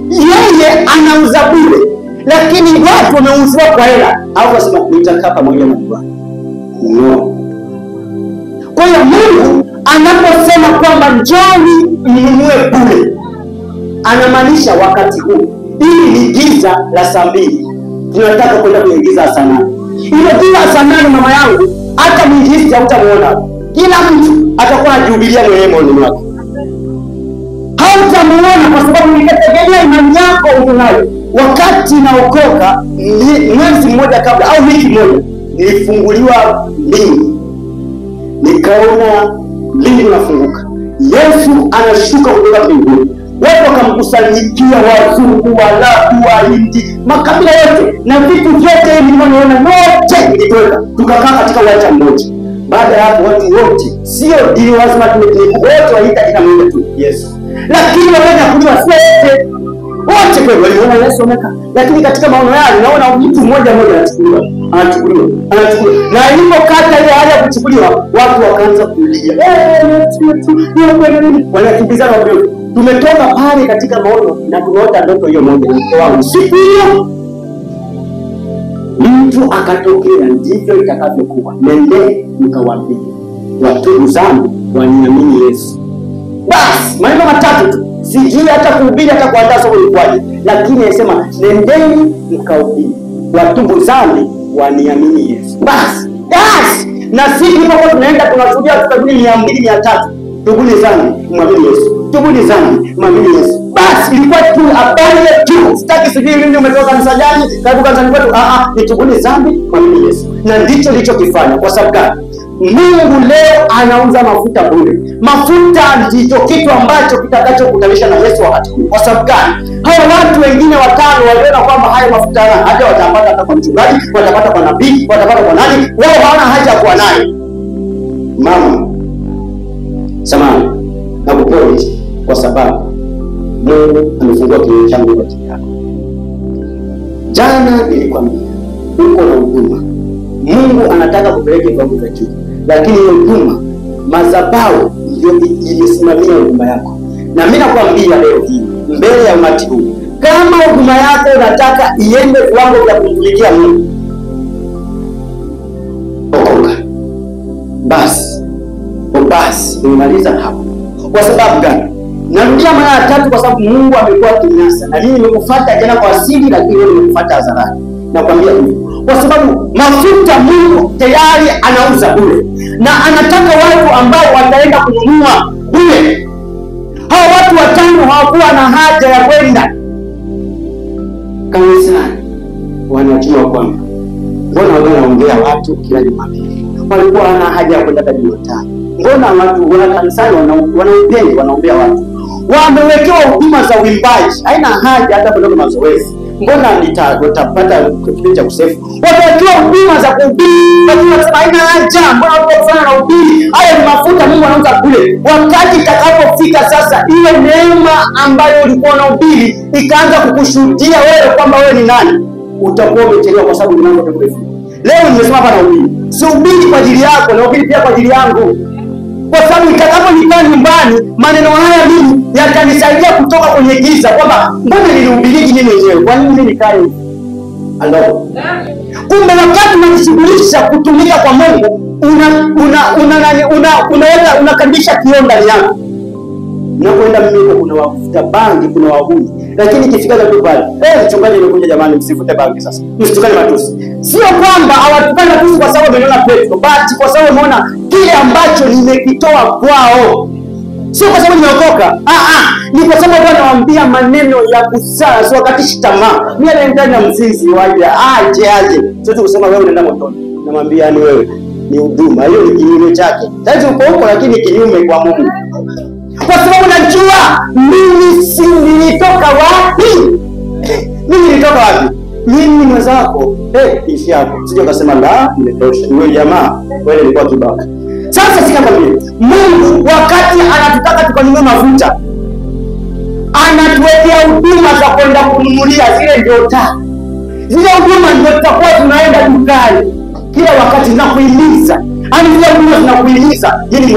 Speaker 1: Yeye anauza bure, lakini watu wameuziwa kwa hela. Au anasema nitakaa pamoja na Bwana. No. Kwa hiyo Mungu anaposema kwamba njoni mnunue bure, anamaanisha wakati huu. Hili ni giza la saa 2. Tunataka kwenda kwenye giza la saa 8. Ile giza la saa 8 mama yangu, hata mwinjilisti hautamuona. Kila mtu atakuwa anajihubiria mwenyewe moyoni mwake. Hautamuona kwa sababu nikategemea imani yako unayo. Wakati naokoka mwezi mmoja kabla au wiki moja, nilifunguliwa mbingu. Nikaona mbingu nafunguka. Yesu anashuka kutoka mbinguni. Watu wakamkusanyikia, wazungu, Waarabu, Wahindi, makabila yote na vitu vyote nilivyoona yote nilitoka. Tukakaa katika uwanja mmoja. Baada ya hapo watu wote, sio dini lazima wote waita jina moja tu, Yesu. Lakini wanaenda kujua sio wote kweli waliona Yesu amekaa. Lakini katika maono yao naona mtu mmoja anachukuliwa. Na ilipokata ile hali ya kuchukuliwa, watu wakaanza kulia. Wanakimbizana wao. Tumetoka pale katika maono na tumeota ndoto hiyo moja na wangu. Siku hiyo mtu akatokea, ndivyo itakavyokuwa. Nendeni mkawaambie watubu zangu waniamini Yesu. Basi maneno matatu tu. Sijui hata kuhubiri hata kuandaa somo likwaje, lakini anasema nendeni mkahubiri watubu zangu waniamini Yesu. Basi na sisi hapo tunaenda tunashuhudia tukabili 200 300. Tubuni zangu muamini Yesu. Tubuni zangu muamini Yesu. Basi ilikuwa tu habari ya tu. Sitaki sijui mimi umetoka kanisa gani, karibu kanisani kwetu. Ni tubuni zangu muamini Yesu. Na ndicho nilichokifanya. Kwa sababu gani? Mungu leo anauza mafuta bure. Mafuta ndicho kitu ambacho kitakachokutanisha na Yesu wakati huu. Kwa sababu gani? Hao watu wengine 5 waliona kwamba haya mafuta hata watapata hata kwa mchungaji, watapata kwa nabii, watapata kwa nani? Wao hawana haja kwa nani? Mama, samahani na kupole kwa sababu Mungu amefungua kinywa changu kwa ajili yako. Jana nilikwambia uko na huduma. Mungu anataka kupeleka viwango vya juu. Lakini hiyo huduma, madhabahu ndio imesimamia huduma yako. Na mimi nakwambia leo hii mbele ya umati huu, kama huduma yako unataka iende viwango vya kumtumikia Mungu, okoka. Basi nimaliza hapo. Kwa sababu gani? Narudia mara ya 3 kwa sababu Mungu amekuwa kinyasa. Na mimi nimekufuata jana kwa asili, lakini leo nimekufuata hadharani. Nakwambia hivi kwa sababu mafuta Mungu tayari anauza bure, na anataka watu ambao wataenda kununua bure. Hao watu 5 hawakuwa na haja ya kwenda kanisani. Wanajua kwamba mbona wanaongea watu kila Jumapili, walikuwa wana haja ya kwenda Jumatano. Mbona watu wana kanisani wanaombea watu, wamewekewa huduma za uimbaji, haina haja hata kwenda mazoezi. Mbona nitapata kipindi cha kusefu? Wamewekewa huduma za kuhubiri, lakini wanasema haina haja. Mbona watu wafanya na uhubiri? Haya ni mafuta Mungu anauza kule. Wakati itakapofika sasa, ile neema ambayo ulikuwa unahubiri ikaanza kukushuhudia wewe kwamba wewe ni nani, utakuwa umechelewa kwa sababu mlango utakurefu. Leo nimesema hapa na uhubiri. Sihubiri kwa ajili yako, na uhubiri pia kwa ajili yangu. Kwa sababu nitakapokaa nyumbani, maneno haya mimi yatanisaidia kutoka kwenye giza, kwamba mbona nilihubiri mimi mwenyewe, kwa nini mimi nikae hivi? Alo. Kumbe wakati unajishughulisha kutumika kwa Mungu, unakaribisha kioo ndani yako. Unapoenda mimi kuna wafuta bangi, kuna wahuni. Lakini ikifika tu pale, mchungaji amekuja, jamani msifute bangi sasa. Msitukane matusi. Sio kwamba hawatukane matusi kwa sababu wameona Petro, bali kwa sababu wameona kile ambacho nimekitoa kwao. Sio kwa sababu nimeokoka. Ni kwa sababu Bwana anawaambia maneno ya busara, sio wakati tamaa. Mimi naenda na mzizi waje aje. Sio tu kusema wewe unaenda motoni. Namwambia ni wewe. Ni huduma. Hiyo ni kinyume chake. Sasa uko huko lakini kinyume kwa Mungu. Kwa sababu najua mimi si nilitoka wapi. Mimi nilitoka wapi? Mimi mwenzako. Ishi yako. Sije ukasema la, imetosha. Wewe jamaa, wewe ulikuwa kibaka. Sasa sikamwambia, Mungu wakati anatutaka tukanunue mafuta, anatuwekea huduma za kwenda kununulia zile ndio taa. Zile huduma ndio tutakuwa tunaenda dukani kila wakati na kuhimiza. Zile huduma zinakuhimiza, mimi ni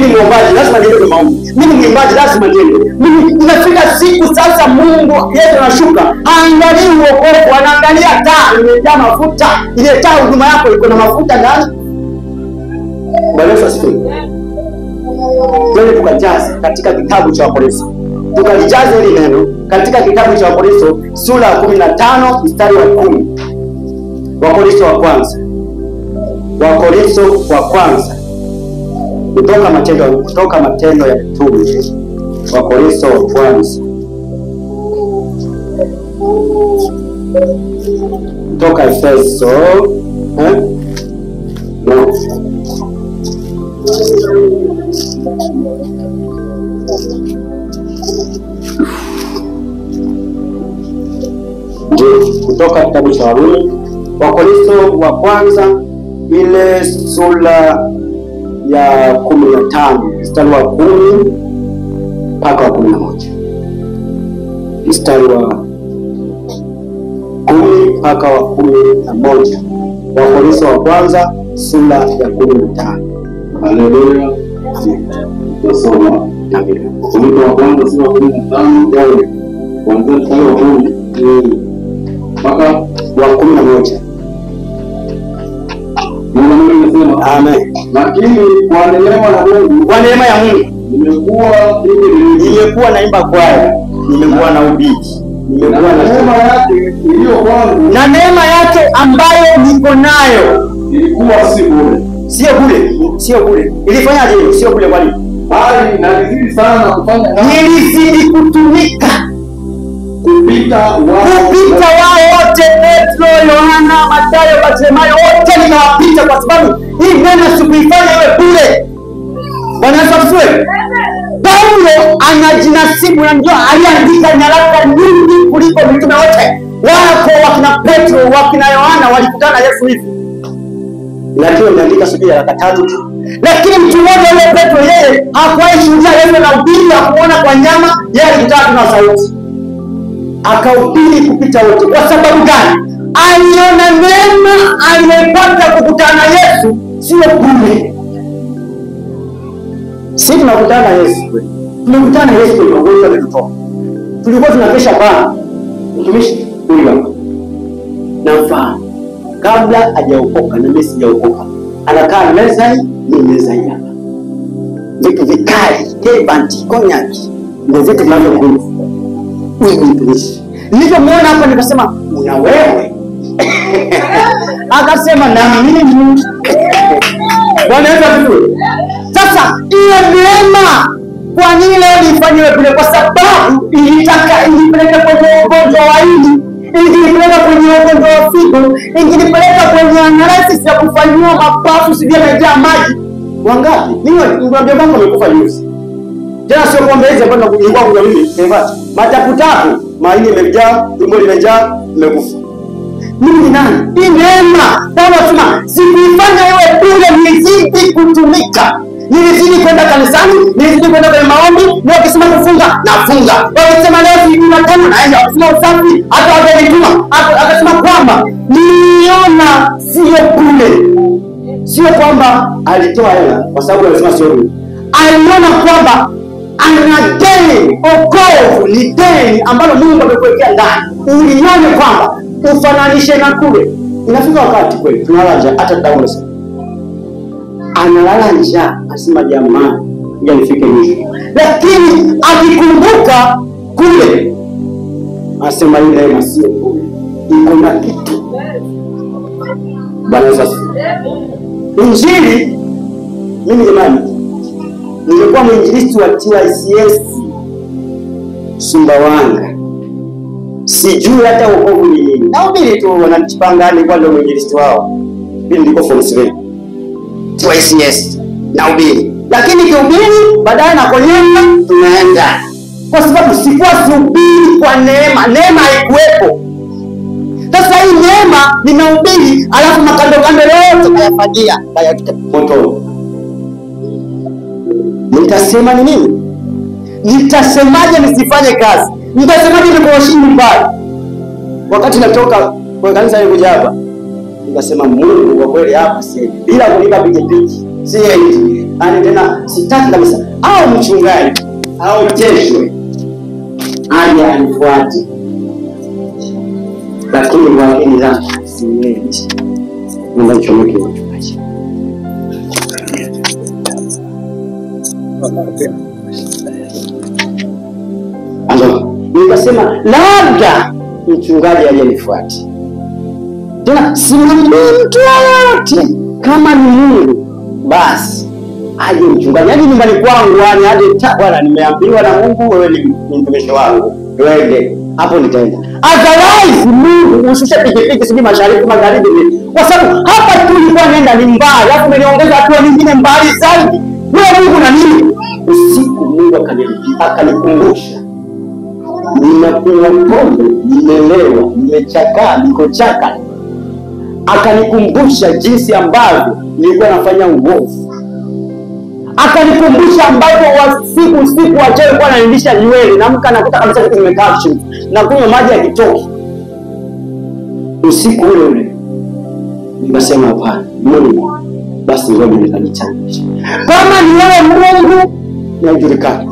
Speaker 1: muombaji, lazima niende maombi. Mimi ni mwimbaji, lazima niende. Mimi inafika siku sasa Mungu Yesu anashuka, angalia uokovu, anaangalia taa imejaa mafuta. Ile taa huduma yako iko na mafuta ndani. Bwana Yesu asifiwe. Twende tukajaze katika kitabu cha Wakorintho. Tukalijaze hili neno katika kitabu cha Wakorintho sura ya 15 mstari wa 10. Wakorintho wa kwanza. Kutoka Matendo ya Mitume. Wakorintho wa kwanza. Kutoka Efeso. Kutoka kitabu cha Warumi. Wakorintho wa kwanza ile sura ya 15 mstari wa 10 mpaka 11. Mstari wa 10 mpaka wa 11. Wakorintho wa kwanza sura ya 15.
Speaker 2: Haleluya. Tunasoma
Speaker 1: na Biblia.
Speaker 2: Wakorintho wa kwanza sura ya 15 kuanzia mstari wa 10 mpaka
Speaker 1: wa 11.
Speaker 2: Mungu anasema
Speaker 1: Amen.
Speaker 2: Lakini kwa neema ya Mungu
Speaker 1: nimekuwa naimba kwaya, nimekuwa na ubiri, nimekuwa na
Speaker 2: neema yake iliyo kwangu,
Speaker 1: na neema yake ambayo niko nayo
Speaker 2: ilikuwa
Speaker 1: sio bure. Ilifanyaje hiyo? Sio bure. Kwani
Speaker 2: bali nalizidi sana kufanya kazi,
Speaker 1: nilizidi kutumika
Speaker 2: kupita
Speaker 1: wao wote. Petro, Yohana, Mathayo, Bartimayo, wote ninawapita kwa sababu hii neno sikuifanya iwe bure. Bwana Yesu asifiwe. Paulo anajinasibu na ndio aliandika nyaraka nyingi kuliko mitume wote. Wako wakina Petro, wakina Yohana walikutana Yesu hivi. Lakini ameandika sijui nyaraka 3 tu. Lakini mtu mmoja yule Petro, yeye hakuwahi shuhudia Yesu na ubiri wa kuona kwa nyama, yeye alikutana na sauti. Akahubiri kupita wote. Kwa sababu gani? Aliona neema aliyopata kukutana na Yesu sio bure. Sisi tunakutana na Yesu. Tunakutana na Yesu kwa ugonjwa wetu. Tulikuwa tunakesha baa. Mtumishi huyu hapa. Nafahamu. Kabla hajaokoka na mimi sijaokoka. Anakaa meza hii, ni meza hii hapa. Vitu vikali, kebanti, konyaki. Ndio vitu vinavyokuwa. Wewe mtumishi. Nilipomwona hapa nikasema, "Una wewe?" Akasema, "Na mimi." Bwana Yesu asifiwe. Sasa hiyo neema kwa nini leo nifanywe vile? Kwa sababu ilitaka inipeleke kwenye ugonjwa wa ini, inipeleka kwenye ugonjwa wa figo, inipeleka kwenye analysis ya kufanyiwa mapafu sivyo yamejaa maji. Wangapi? Mimi ngombe wangu amekufa juzi. Tena sio kwamba hizo bwana kulikuwa kuna mimi. Sasa mataputapu, maini yamejaa, tumbo limejaa, nimekufa. Mimi ni nani? Hii neema. Paulo anasema, "Sikuifanya iwe bure, nilizidi kutumika." Nilizidi kwenda kanisani, nilizidi kwenda kwenye maombi, na wakisema kufunga, nafunga. Wakisema leo ni Jumatano, naenda. Wakisema usafi, hata wakanituma. Akasema kwamba niliona sio bure. Sio kwamba alitoa hela kwa sababu alisema sio bure. Aliona kwamba ana deni, okovu ni deni ambalo Mungu amekuwekea ndani. Ulione kwamba ufananishe na kule. Inafika wakati kweli tunalala njaa, hata Daudi analala njaa, asema jamaa ngoja nifike mwisho. Lakini akikumbuka kule asema ile neema sio kule, iko na kitu. Bwana Yesu. Injili mimi jamani, nilikuwa mwinjilisti wa TYCS Sumbawanga. Sijui hata wokovu ni nini. Nahubiri tu, wanajipanga ni kwa ndio mwinjilisti wao. Mimi niko form 7. TYCS nahubiri. Lakini kihubiri baadaye na konyana tunaenda. Kwa sababu sikuwa sihubiri kwa neema. Neema haikuwepo. Sasa hii neema ninahubiri, alafu makando kando yote kayafagia, kayakita moto. Nitasema ni nini? Nitasemaje nisifanye kazi? Nitasemaje nikuoshini mbali? Wakati natoka kwa kanisa hili kuja hapa, nikasema Mungu kwa kweli hapa siendi. Bila kunipa pikipiki, siendi. Ani tena sitaki kabisa. Au mchungaji, au teshwe, aje anifuate. Lakini kwa akili zangu siwezi. Mungu nichomoke mchungaji. Nikasema labda mchungaji aliyenifuati. Tena simwambii mtu yoyote. Kama ni Mungu basi aje mchungaji. Aje nyumbani kwangu, yani aje bwana, nimeambiwa na Mungu wewe ni mtumishi wangu. Twende. Hapo nitaenda. Otherwise Mungu ushushe pikipiki sisi mashariki magharibi. Kwa sababu hapa tu nilikuwa naenda ni mbali, alafu umeniongeza hatua nyingine mbali zaidi. Wewe Mungu na nini? Usiku Mungu akanikumbusha. Ninakunywa pombe, nimelewa, nimechakaa, niko chaka. Akanikumbusha jinsi ambavyo nilikuwa nafanya uovu. Akanikumbusha ambavyo usiku wachawi kwa ananilisha nywele, naamka nakuta kabisa kitu kimekaa chini. Na kunywa maji ya kitoki. Usiku ule nikasema hapana, Mungu basi ngoja nikanichanganye. Kama ni wewe Mungu najulikana.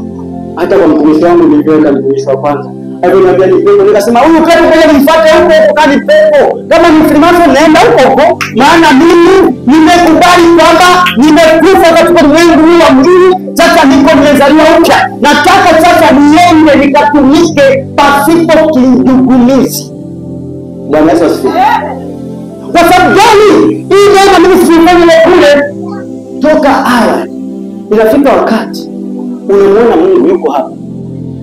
Speaker 1: Hata kwa mtumishi wangu niliweka mtumishi wa kwanza. Aliniambia ni pepo, nikasema huyu pepo ngoja nimfuate huko kani pepo. Kama ni Freemason naenda huko, maana mimi nimekubali kwamba nimekufa katika ulimwengu huu wa mwili, sasa niko nimezaliwa upya. Nataka sasa niende nikatumike pasipo kindugumizi. Bwana Yesu asifiwe. Kwa sababu gani? Hii neema mimi sifanye kule toka awali. Inafika wakati unamwona Mungu yuko hapa,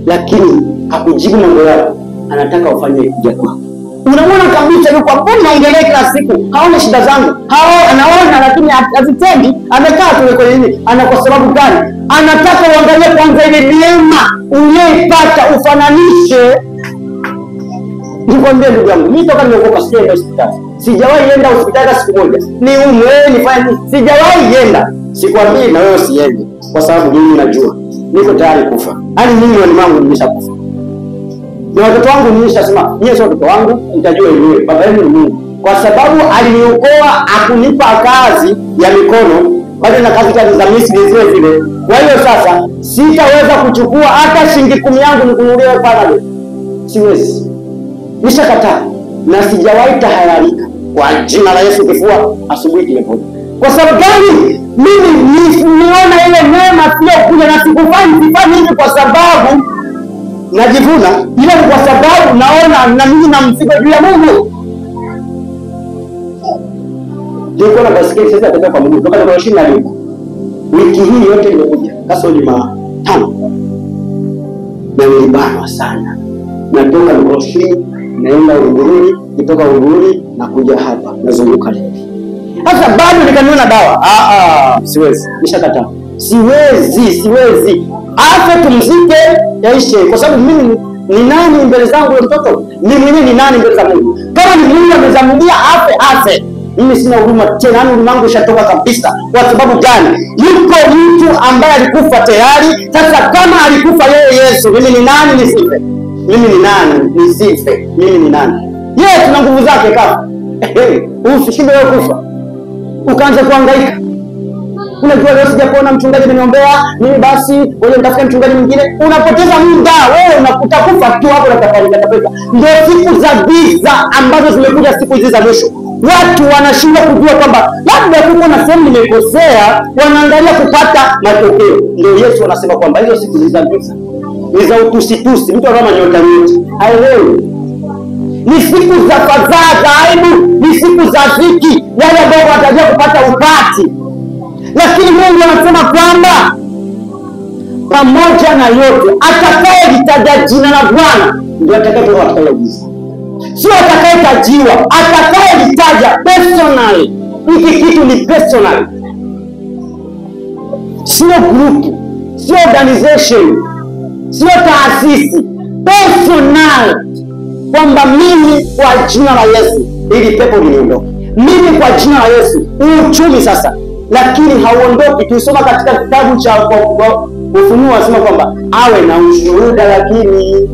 Speaker 1: lakini hakujibu mambo yako, anataka ufanye kuja kwako. Unamwona kabisa yuko hapo, unaongelea kila siku, haona shida zangu, anaona lakini hazitendi, amekaa tu kwenye nini? Ana kwa sababu gani? Anataka uangalie kwanza ile neema uliyoipata ufananishe. Nikwambie ndugu yangu, mimi toka nimeokoka sijaenda hospitali. Sijawahi enda hospitali siku moja. Ni umwe nifanye, sijawahi enda. Sikwambii na wewe usiende, kwa sababu mimi najua niko tayari kufa. Hadi mimi ni mangu nimeshakufa. Na watoto wangu nimeshasema, nyie sio watoto wangu, nitajua yeye. Baba yenu ni Mungu. Kwa sababu aliniokoa akunipa kazi ya mikono, bado na kazi za Misri zile zile. Kwa hiyo sasa sitaweza kuchukua hata shilingi 10 yangu nikununulie pale. Siwezi. Nishakataa na sijawahi tahayarika. Kwa jina la Yesu kifua asubuhi kimepoa. Kwa sababu gani? Mimi niona ile neema sio kuja na sifanyi hivi kwa sababu najivuna, ila kwa sababu naona na mimi na msiba juu ya Mungu. Ndio kwa basi sasa nataka kwa Mungu. Kama kwa shina leo. Wiki hii yote nimekuja. Kaso ni Jumatano. Na nilibanwa sana. Natoka Mkoshini, naenda Uguruni, kutoka Uguruni na kuja hapa, nazunguka leo. Sasa bado nikaniona dawa. Siwezi. Nishakataa. Siwezi. Afa tumzike yaishe, kwa sababu mimi ni nani mbele zangu ya mtoto? Mimi ni nani mbele za Mungu? Kama ni Mungu amezamudia afe. Mimi sina huruma tena, ulimwengu ushatoka kabisa. Kwa sababu gani? Yuko mtu ambaye alikufa tayari. Sasa kama alikufa yeye Yesu, mimi ni nani nisife? Mimi ni nani nisife? Mimi ni nani? Yeye tuna nguvu zake kafa. Usishinde wewe kufa. Ukaanza kuhangaika. Unajua leo sijakuona mchungaji ananiombea, mimi basi wewe nitafuta mchungaji mwingine. Unapoteza muda, wewe utakufa tu hapo na tapeleka. Ndio siku za giza ambazo zimekuja, siku hizi za mwisho. Watu wanashindwa kujua kwamba labda kuko na sehemu nimekosea, wanaangalia kupata matokeo. Ndio Yesu anasema kwamba hizo siku za giza ni za utusitusi, mtu anama nyota nyingi. Haelewi. Ni siku za fadhaa, za aibu, ni siku za dhiki, yale ambao watajia kupata upati. Lakini Mungu anasema kwamba pamoja na yote atakayelitaja jina la Bwana ndio atakayetoka katika ile giza. Sio atakayetajiwa, atakayelitaja personally. Hiki kitu ni personal, sio group, sio organization, sio taasisi, personal. Kwamba mimi kwa jina la Yesu ili pepo liondoke, mimi kwa jina la Yesu uchumi sasa. Lakini hauondoki. Tulisoma katika kitabu cha Ufunuo wasema kwamba awe na ushuhuda, lakini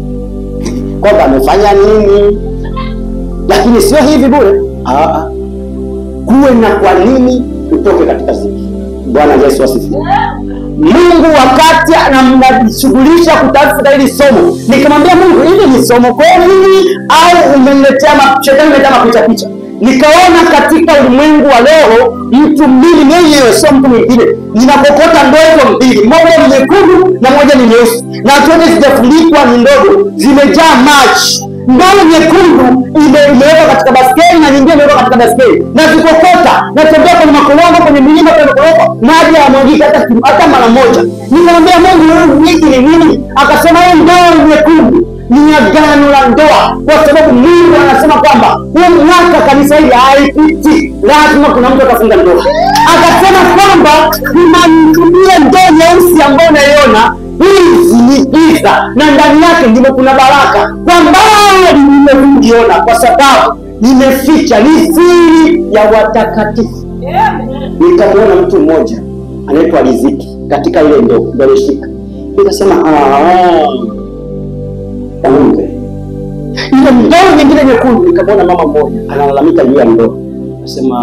Speaker 1: kwamba amefanya nini, lakini sio hivi bure. Kuwe na kwa nini utoke katika ziki. Bwana Yesu asifiwe. Mungu wakati anamshughulisha kutafuta hili somo, nikamwambia Mungu, hivi ni somo kweli au umeniletea shetani ameleta mapicha picha? Nikaona katika ulimwengu wa leo mtu mbili mwenyewe, sio mtu mwingine, ninapokota ndoo hizo mbili, moja ni nyekundu na moja ni nyeusi, na zote zimefunikwa, ni ndogo, zimejaa maji. Ndoo nyekundu imewekwa katika baskeli na nyingine imewekwa katika baskeli, na zikokota na tembea kwenye makorongo, kwenye milima, kwenye makorongo, maji hayamwagiki hata mara moja. Nikamwambia Mungu, hiki ni nini? Akasema hii ndoo nyekundu ni agano la ndoa, kwa sababu Mungu anasema kwamba huu mwaka kanisa hili haipiti, lazima kuna mtu atafunga ndoa. Akasema kwamba tunamtumia ndoo nyeusi ambayo unaiona, hizi ni giza na ndani yake ndimo kuna baraka, kwa mbali nimeviona kwa sababu nimeficha, ni siri ya watakatifu. Nikamwona mtu mmoja anaitwa Riziki katika ile ndoo ndio alishika. Nikasema kumbe ile ndoo nyingine nyekundu. Nikamwona mama mmoja analalamika juu ya ndoo. Nasema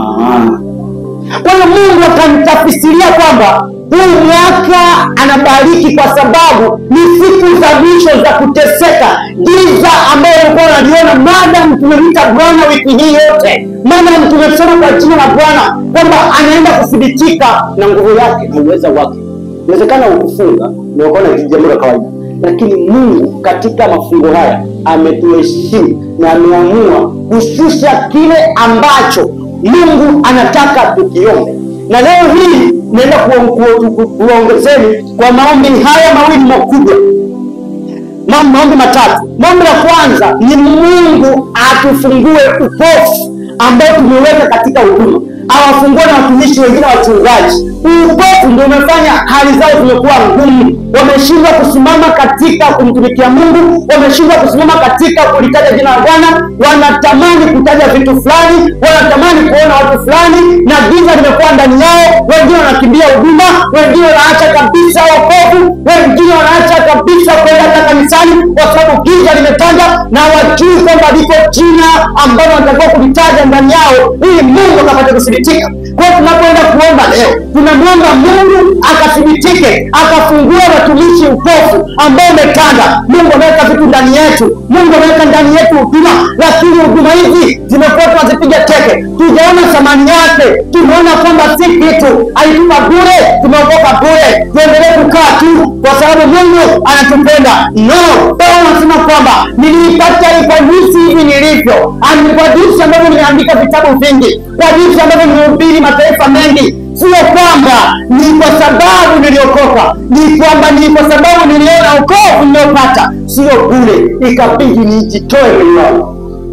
Speaker 1: kwa hiyo Mungu akanitafsiria kwamba huu mwaka anabariki kwa sababu ni siku za mwisho za kuteseka. Giza ambayo ulikuwa unaliona, madam tumemita Bwana wiki hii yote, madam tumesoma kwa jina la Bwana kwamba anaenda kuthibitika na nguvu yake na uweza wake. Inawezekana ukufunga na ukaona jambo la kawaida, lakini Mungu katika mafungo haya ametuheshimu na ameamua kushusha kile ambacho Mungu anataka tukiombe. Na leo hii naenda kuongezeni kwa maombi haya mawili makubwa, maombi matatu. Maombi la kwanza ni Mungu atufungue upofu ambao tumeweka katika huduma, awafungue na watumishi wengine wachungaji. Upofu ndio umefanya hali zao zimekuwa ngumu, wameshindwa kusimama katika kumtumikia Mungu, wameshindwa kusimama katika kulitaja jina la Bwana, wanatamani kutaja vitu fulani, wanatamani kuona watu fulani, na giza limekuwa ndani yao. Wengine wanakimbia huduma, wengine wanaacha kabisa wokovu, wengine wanaacha kabisa kwenda hata kanisani kwa sababu giza limetanda na wajui kwamba liko jina ambalo wanatakiwa kulitaja ndani yao ili Mungu akapate kuthibitika. Kwa hiyo tunapoenda kuomba leo, tunamwomba Mungu akathibitike, akafungue watumishi upofu ambao umetanda. Mungu ameweka vitu ndani yetu, Mungu ameweka ndani yetu huduma, lakini huduma hizi zimekuwa tunazipiga teke, tujaona thamani yake, tumeona kwamba si kitu, alitupa bure, tumeokoka bure, tuendelee kukaa tu kwa sababu Mungu anatupenda. No, Paulo anasema kwamba niliipata kwa jinsi hivi nilivyo, kwa jinsi ambavyo nimeandika vitabu vingi, kwa jinsi ambavyo nimehubiri mataifa mengi. Sio kwamba ni kwa sababu niliokoka, ni kwamba ni kwa sababu niliona wokovu niliopata, sio bure, ikabidi nijitoe mwenyewe.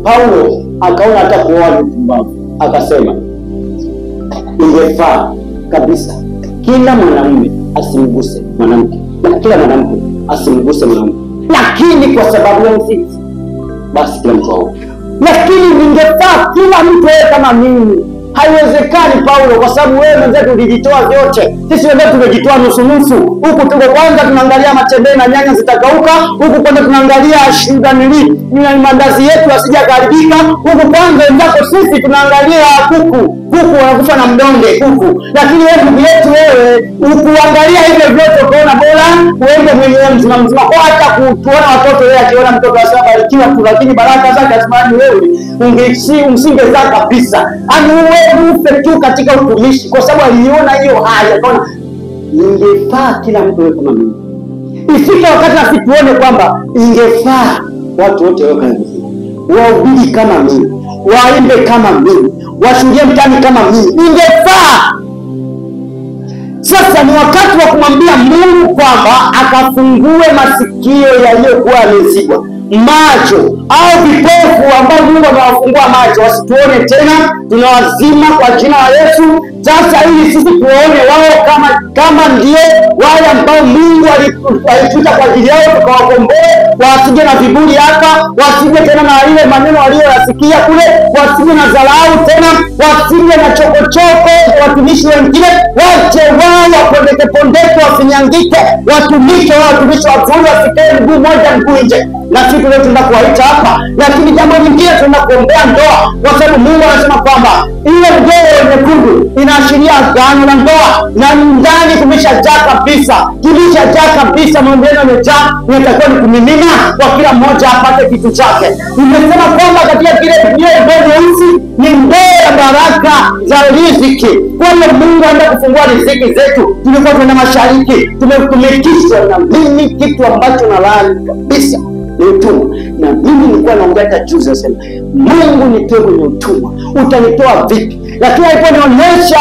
Speaker 1: Paulo akaona hata kuoa ni mpumbavu, akasema ingefaa kabisa kila mwanamume asimguse mwanamke na kila mwanamke asimguse mwanamke, lakini kwa sababu ya msingi basi kila mtu aoe. Lakini ningefaa kila mtu awe kama mimi. Haiwezekani Paulo, kwa sababu wewe mwenzetu ulijitoa vyote, sisi wenyewe tumejitoa nusu nusu. Huku tuko kwanza tunaangalia matembele na nyanya zitakauka, huku kwanza tunaangalia ni mandazi yetu asija karibika, huku kwanza wenzako sisi tunaangalia kuku wanakufa na mdonge kuku. Lakini wewe ndugu yetu, wewe ukuangalia hivyo vyote ukaona bora uende mwenyewe mzima mzima, kwa hata kutuona watoto. Wewe akiona mtoto asabarikiwa tu, lakini baraka zake asimani wewe usingezaa kabisa. Wewe ufe tu katika utumishi, kwa sababu aliona hiyo haya, akaona ingefaa kila mtu wewe kama mimi. Ifika wakati na tuone kwamba ingefaa watu wote wawe kama mimi, wahubiri kama mimi, waimbe kama mimi, washuhudie mtaani kama mimi. Ingefaa Sasa ni wakati wa kumwambia Mungu kwamba akafungue masikio yaliyokuwa yamezibwa, macho au vipofu ambao Mungu amewafungua macho wasituone tena, tunawazima kwa jina la Yesu. Sasa ili sisi tuone wao kama ndio wale ambao Mungu alituita kwa ajili yao, tukawakomboe, wasije na viburi hapa, wasije tena na ile maneno walioyasikia kule, wasije na dharau tena, wasije na chokochoko watumishi wengine, wache wao wapondeke, wasinyangike, watumike wao, watumishi wazuri, wasikae mguu moja mguu nje. Na sisi leo tunaenda kuwaita hapa, lakini jambo lingine tunaenda kuombea ndoa, kwa sababu Mungu anasema kwamba ile ndoa nyekundu inaashiria agano la ndoa, na ndani kumeshajaa kabisa, kimeshajaa kabisa, mambo yamejaa, inatakiwa ni kumimina kwa kila mmoja apate kitu chake. Nimesema kwamba katika kile ndoa nyeusi ni ndoa ya baraka za riziki. Kwa hiyo Mungu anaenda kufungua riziki zetu. Tulikuwa tunaenda mashariki, tumetumikishwa na mimi kitu ambacho nalaani kabisa ni utumwa. Na mimi nilikuwa naongea hata juzi, nasema Mungu nitoe kwenye utumwa, utanitoa vipi? Lakini aliponionyesha,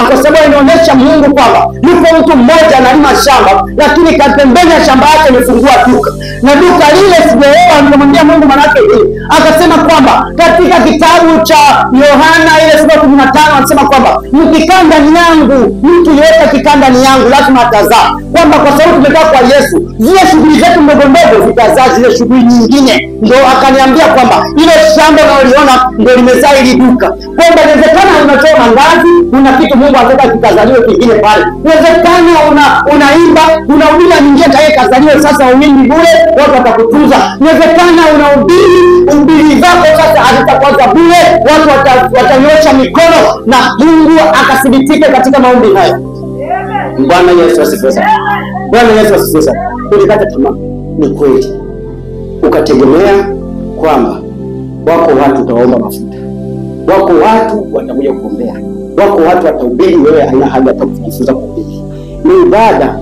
Speaker 1: kwa sababu anaonyesha Mungu kwamba yuko mtu mmoja analima shamba, lakini pembeni ya shamba yake amefungua duka, na duka lile sijaelewa, nikamwambia Mungu manake hii. Akasema kwamba katika kitabu cha Yohana ile sura 15 anasema kwamba mkikaa ndani yangu, mtu yeyote akikaa ndani yangu lazima atazaa, kwamba kwa sababu tumekaa kwa Yesu, zile shughuli zetu ndogo ndogo zitazaa zile shughuli nyingine. Ndio akaniambia kwamba ile shamba unaliona ndio limezaa ili duka, kwamba inawezekana unatoa mandazi, una kitu Mungu anataka kikazaliwe kingine pale. Inawezekana unaimba, unahubiri nyingine tayari kazaliwe sasa uimbi bure, watu watakutunza. Inawezekana unahubiri zako sasa hazitakuwa bure, watu watanyosha mikono na Mungu akathibitika katika maombi hayo. Bwana Yesu asifiwe sana. Bwana Yesu asifiwe sana. Ulikata tamaa, ni kweli. Ukategemea kwamba wako watu utaomba mafuta, wako watu watakuja kuombea, wako watu watahubiri, wewe haina haja hata kujifunza kuhubiri. Ni dada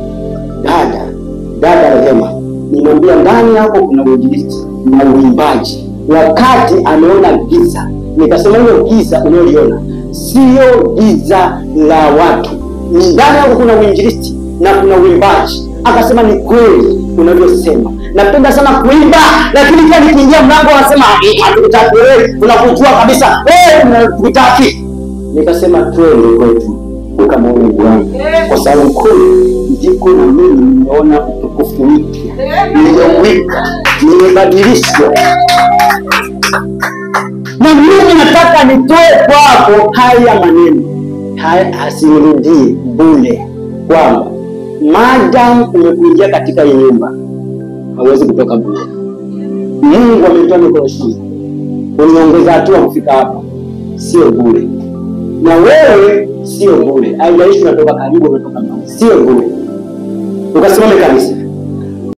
Speaker 1: Rehema, nimwambia ndani yako kuna uinjilisti na uimbaji. Wakati ameona giza, nikasema hiyo giza unaliona sio giza la watu, ni ndani yako kuna uinjilisti na kuna uimbaji. Akasema ni kweli unavyosema, napenda sana kuimba, lakini kila nikiingia mlango wanasema hatukutaki wewe, tunakujua kabisa wewe unakutaki. Nikasema twende kwetu ukamwone Mungu wangu, kwa sababu kweli ndiko na mimi nimeona utukufu mpya, nimewika, nimebadilishwa. Na mimi nataka nitoe kwako haya maneno, haya asinirudie bure, kwamba madam umekuingia katika hii nyumba hawezi kutoka bure. Mungu ametoa mikoroshini, uniongeza hatua kufika hapa, sio bure. Na wewe sio bure, haijalishi unatoka karibu unatoka mbali, sio bure. Ukasimame kabisa.